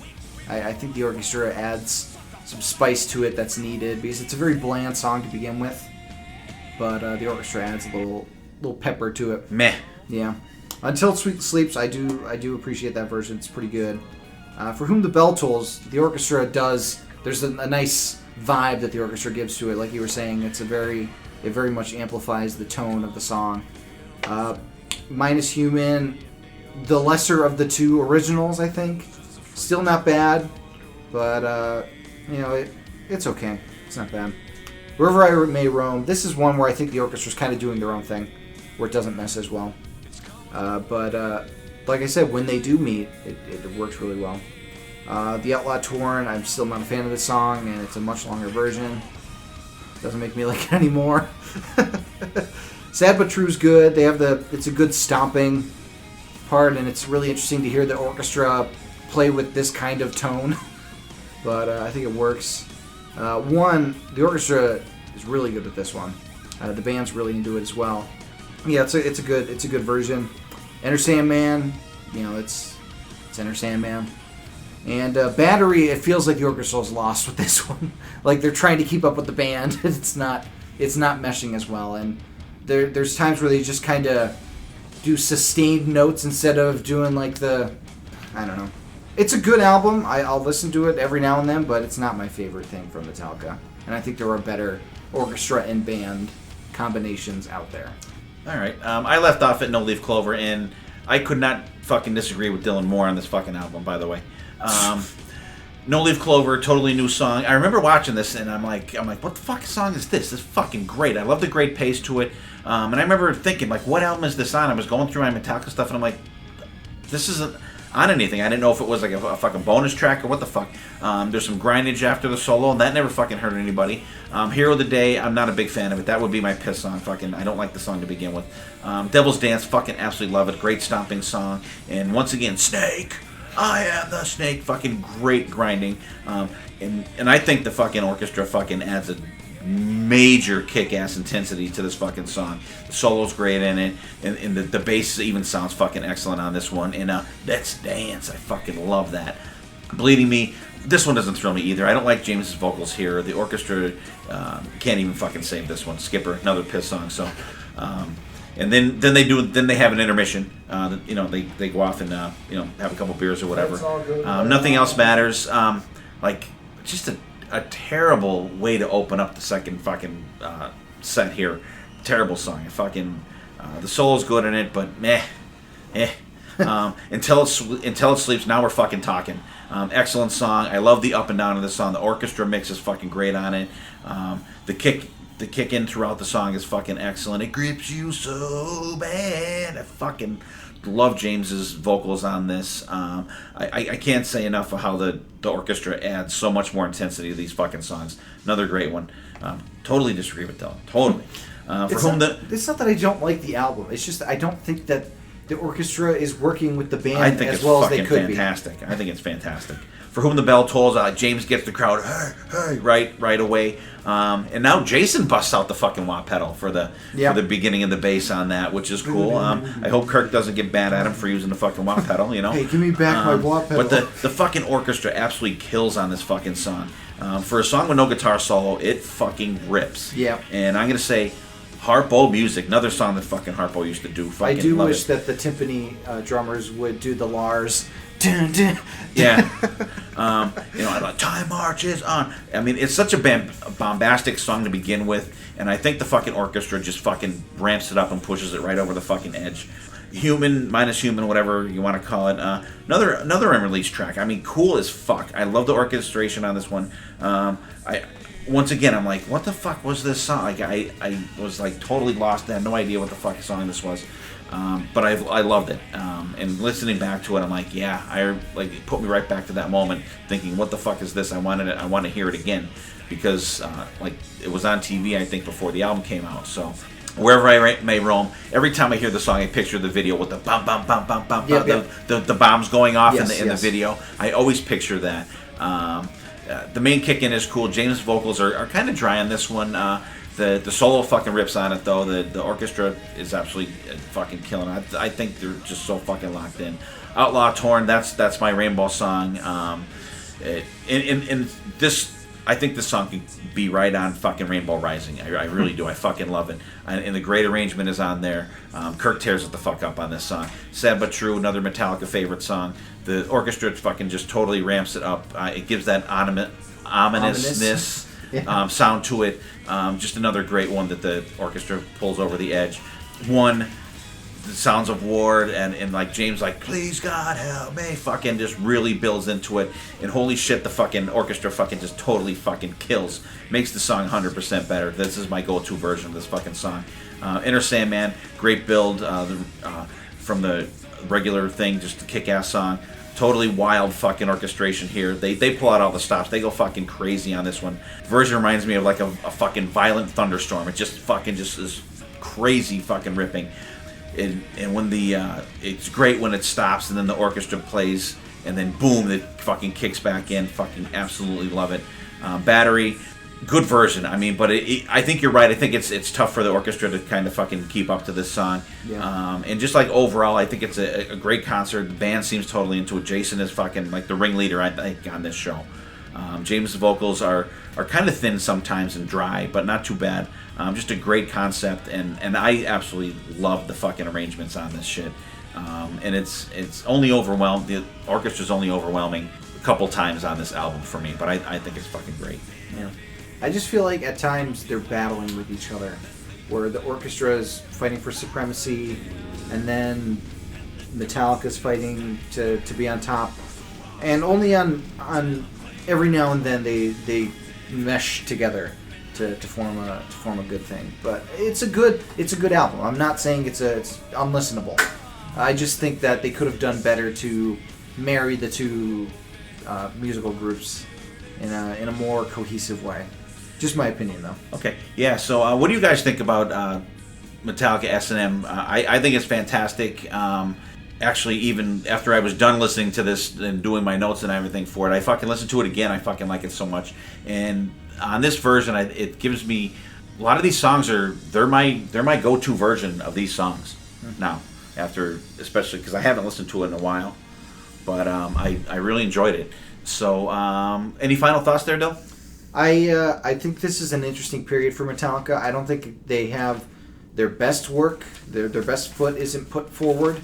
I think the orchestra adds some spice to it that's needed because it's a very bland song to begin with, but the orchestra adds a little pepper to it. Meh. Yeah. Until Sweet Sleeps, I do appreciate that version. It's pretty good. For Whom the Bell Tolls, the orchestra does. There's a nice vibe that the orchestra gives to it. Like you were saying, it very much amplifies the tone of the song. Minus Human, the lesser of the two originals, I think. Still not bad, but it's okay. It's not bad. Wherever I May Roam, this is one where I think the orchestra's kind of doing their own thing, where it doesn't mess as well. But like I said, when they do meet, it works really well. The Outlaw Torn, I'm still not a fan of this song, and it's a much longer version. Doesn't make me like it anymore. Sad But True's good. It's a good stomping part, and it's really interesting to hear the orchestra play with this kind of tone. But I think it works. The orchestra is really good with this one. The band's really into it as well. Yeah, it's a good version. Enter Sandman, it's Enter Sandman. And Battery, it feels like the orchestra's lost with this one. Like they're trying to keep up with the band. It's not meshing as well. And there's times where they just kind of do sustained notes instead of doing like I don't know. It's a good album. I'll listen to it every now and then, but it's not my favorite thing from Metallica. And I think there are better orchestra and band combinations out there. All right. I left off at No Leaf Clover, and I could not fucking disagree with Dylan more on this fucking album, by the way. No Leaf Clover, totally new song. I remember watching this, and I'm like, what the fuck song is this? This is fucking great. I love the great pace to it. And I remember thinking, like, what album is this on? I was going through my Metallica stuff, and I'm like, this isn't on anything. I didn't know if it was like a fucking bonus track or what the fuck. There's some grindage after the solo, and that never fucking hurt anybody. Hero of the Day, I'm not a big fan of it. That would be my piss song. Fucking, I don't like the song to begin with. Devil's Dance, fucking absolutely love it. Great stomping song. And once again, Snake. I am the Snake. Fucking great grinding. And I think the fucking orchestra fucking adds a major kick-ass intensity to this fucking song. The solo's great in it, and the bass even sounds fucking excellent on this one. And Let's Dance, I fucking love that. Bleeding Me, this one doesn't thrill me either. I don't like James's vocals here. The orchestra can't even fucking save this one. Skipper, another piss song. So, and then they have an intermission. They go off and have a couple beers or whatever. Nothing Else Matters. Just a terrible way to open up the second fucking set here. Terrible song. The solo's good in it, but meh. Until it sleeps. Now we're fucking talking. Excellent song. I love the up and down of the song. The orchestra mix is fucking great on it. The kick in throughout the song is fucking excellent. It grips you so bad. I fucking love James's vocals on this. I can't say enough of how the orchestra adds so much more intensity to these fucking songs. Another great one. Totally disagree with Dylan. Totally. It's not that I don't like the album. It's just I don't think that the orchestra is working with the band I think as it's well as they fucking could fantastic. I think it's fantastic. For Whom the Bell Tolls, James gets the crowd hey, right away. And now Jason busts out the fucking wah pedal for the beginning of the bass on that, which is cool. I hope Kirk doesn't get mad at him for using the fucking wah pedal, Hey, give me back my wah pedal. But the fucking orchestra absolutely kills on this fucking song. For a song with no guitar solo, it fucking rips. Yeah. And I'm going to say Harpo Music, another song that fucking Harpo used to do. I do wish that the timpani drummers would do the Lars. Dun, dun. Yeah. I like Time Marches On. I mean, it's such a bombastic song to begin with, and I think the fucking orchestra just fucking ramps it up and pushes it right over the fucking edge. Human, minus Human, whatever you want to call it. Another unreleased track. I mean, cool as fuck. I love the orchestration on this one. Once again, I'm like, what the fuck was this song? Like, I was like totally lost. I had no idea what the fuck song this was. But I loved it. And listening back to it, I'm like, yeah, it put me right back to that moment, thinking, what the fuck is this? I want to hear it again, because it was on TV, I think, before the album came out. So wherever I may roam, every time I hear the song, I picture the video with the bum bum bum bum bum, the bombs going off in the video. I always picture that. The main kick-in is cool. James' vocals are kind of dry on this one. The solo fucking rips on it, though. The orchestra is absolutely fucking killing it. I think they're just so fucking locked in. Outlaw Torn, that's my Rainbow song. In this, I think this song could be right on fucking Rainbow Rising. I really do. I fucking love it. And the great arrangement is on there. Kirk tears it the fuck up on this song. Sad But True, another Metallica favorite song. The orchestra fucking just totally ramps it up. It gives that ominousness sound to it. Just another great one that the orchestra pulls over the edge. The Sounds of War, and like James, like, please God help me, fucking just really builds into it. And holy shit, the fucking orchestra fucking just totally fucking kills. Makes the song 100% better. This is my go-to version of this fucking song. Inner Sandman, great build from the regular thing, just a kick-ass song. Totally wild fucking orchestration here. They pull out all the stops. They go fucking crazy on this one. Version reminds me of like a fucking violent thunderstorm. It just is crazy fucking ripping. And when it's great when it stops and then the orchestra plays and then boom, it fucking kicks back in. Fucking absolutely love it. Battery, good version. I mean, but I think you're right. I think it's tough for the orchestra to kind of fucking keep up to this song. Yeah. And just like overall, I think it's a great concert. The band seems totally into it. Jason is fucking like the ringleader, I think, on this show. James' vocals are kind of thin sometimes and dry, but not too bad. Just a great concept, and I absolutely love the fucking arrangements on this shit. And it's only overwhelmed. The orchestra's only overwhelming a couple times on this album for me, but I think it's fucking great. Yeah. I just feel like at times they're battling with each other, where the orchestra is fighting for supremacy, and then Metallica's fighting to be on top, and only on every now and then they mesh together to form a good thing. But it's a good album. I'm not saying it's unlistenable. I just think that they could have done better to marry the two musical groups in a more cohesive way. Just my opinion, though. Okay. Yeah, so what do you guys think about Metallica S&M? I think it's fantastic. Actually, even after I was done listening to this and doing my notes and everything for it, I fucking listened to it again. I fucking like it so much. And on this version, it gives me... A lot of these songs they're my go-to version of these songs now. After, especially because I haven't listened to it in a while. But I really enjoyed it. So, any final thoughts there, Dill? I think this is an interesting period for Metallica. I don't think they have their best work. Their best foot isn't put forward,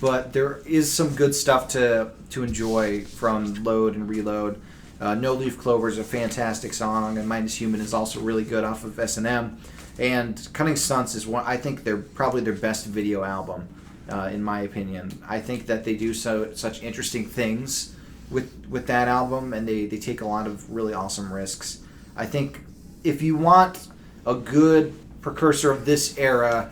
but there is some good stuff to enjoy from Load and Reload. No Leaf Clover is a fantastic song, and Minus Human is also really good off of S&M. And Cunning Stunts is one. I think they're probably their best video album, in my opinion. I think that they do such interesting things with that album, and they take a lot of really awesome risks. I think if you want a good precursor of this era,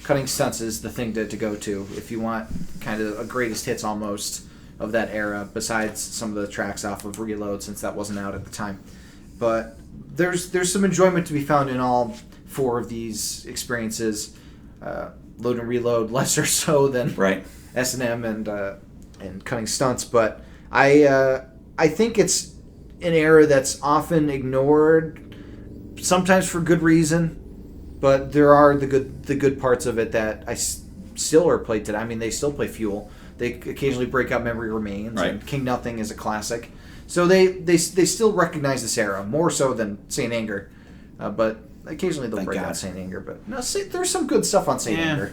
Cunning Stunts is the thing to go to. If you want kind of a greatest hits almost of that era, besides some of the tracks off of Reload, since that wasn't out at the time. But there's some enjoyment to be found in all four of these experiences. Load and Reload lesser so than right. S&M and Cunning Stunts, but I think it's an era that's often ignored, sometimes for good reason, but there are the good parts of it that still are played today. I mean, they still play Fuel. They occasionally break out Memory Remains, right. And King Nothing is a classic. So they still recognize this era more so than Saint Anger, but occasionally they'll break out Saint Anger. But no, there's some good stuff on Saint Anger.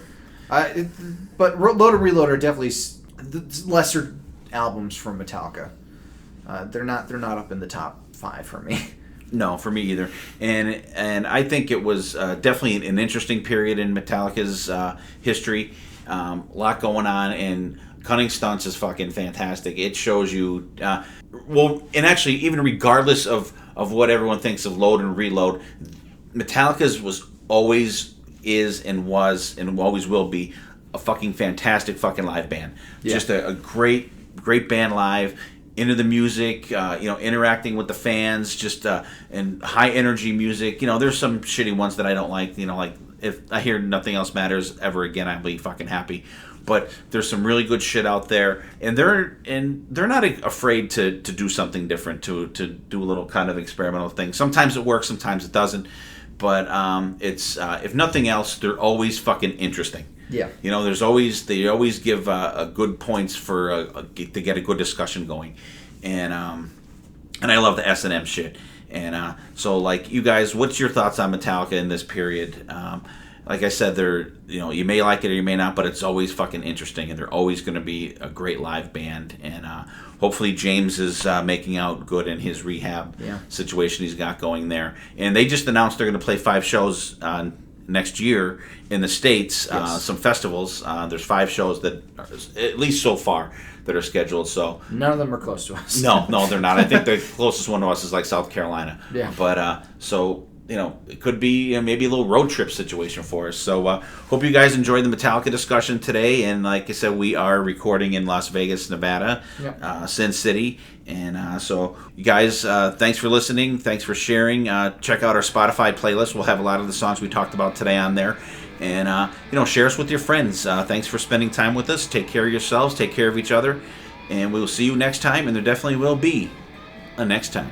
But Load and Reload are definitely lesser albums from Metallica. They're not up in the top 5 for me. No, for me either. And I think it was definitely an interesting period in Metallica's history. A lot going on, and Cunning Stunts is fucking fantastic. It shows you, and actually, even regardless of what everyone thinks of Load and Reload, Metallica's is and always will be a fucking fantastic fucking live band. Yeah. Just a great band live. Into the music, interacting with the fans, just and high energy music. There's some shitty ones that I don't like. Like if I hear Nothing Else Matters ever again, I'll be fucking happy. But there's some really good shit out there, and they're not afraid to do something different, to do a little kind of experimental thing. Sometimes it works, sometimes it doesn't. But it's if nothing else, they're always fucking interesting. Yeah. They always give a good points for to get a good discussion going, and I love the S&M shit. And so, like, you guys, what's your thoughts on Metallica in this period? Like I said, they're you may like it or you may not, but it's always fucking interesting, and they're always going to be a great live band. And hopefully James is making out good in his rehab situation he's got going there. And they just announced they're going to play 5 shows next year in the States, some festivals. There's 5 shows that are, at least so far, that are scheduled. So none of them are close to us. No, they're not. I think the closest one to us is like South Carolina. Yeah. But so it could be maybe a little road trip situation for us. So hope you guys enjoyed the Metallica discussion today. And like I said, we are recording in Las Vegas, Nevada, Sin City. And so you guys, thanks for listening. Thanks for sharing. Check out our Spotify playlist. We'll have a lot of the songs we talked about today on there. And, share us with your friends. Thanks for spending time with us. Take care of yourselves. Take care of each other. And we will see you next time. And there definitely will be a next time.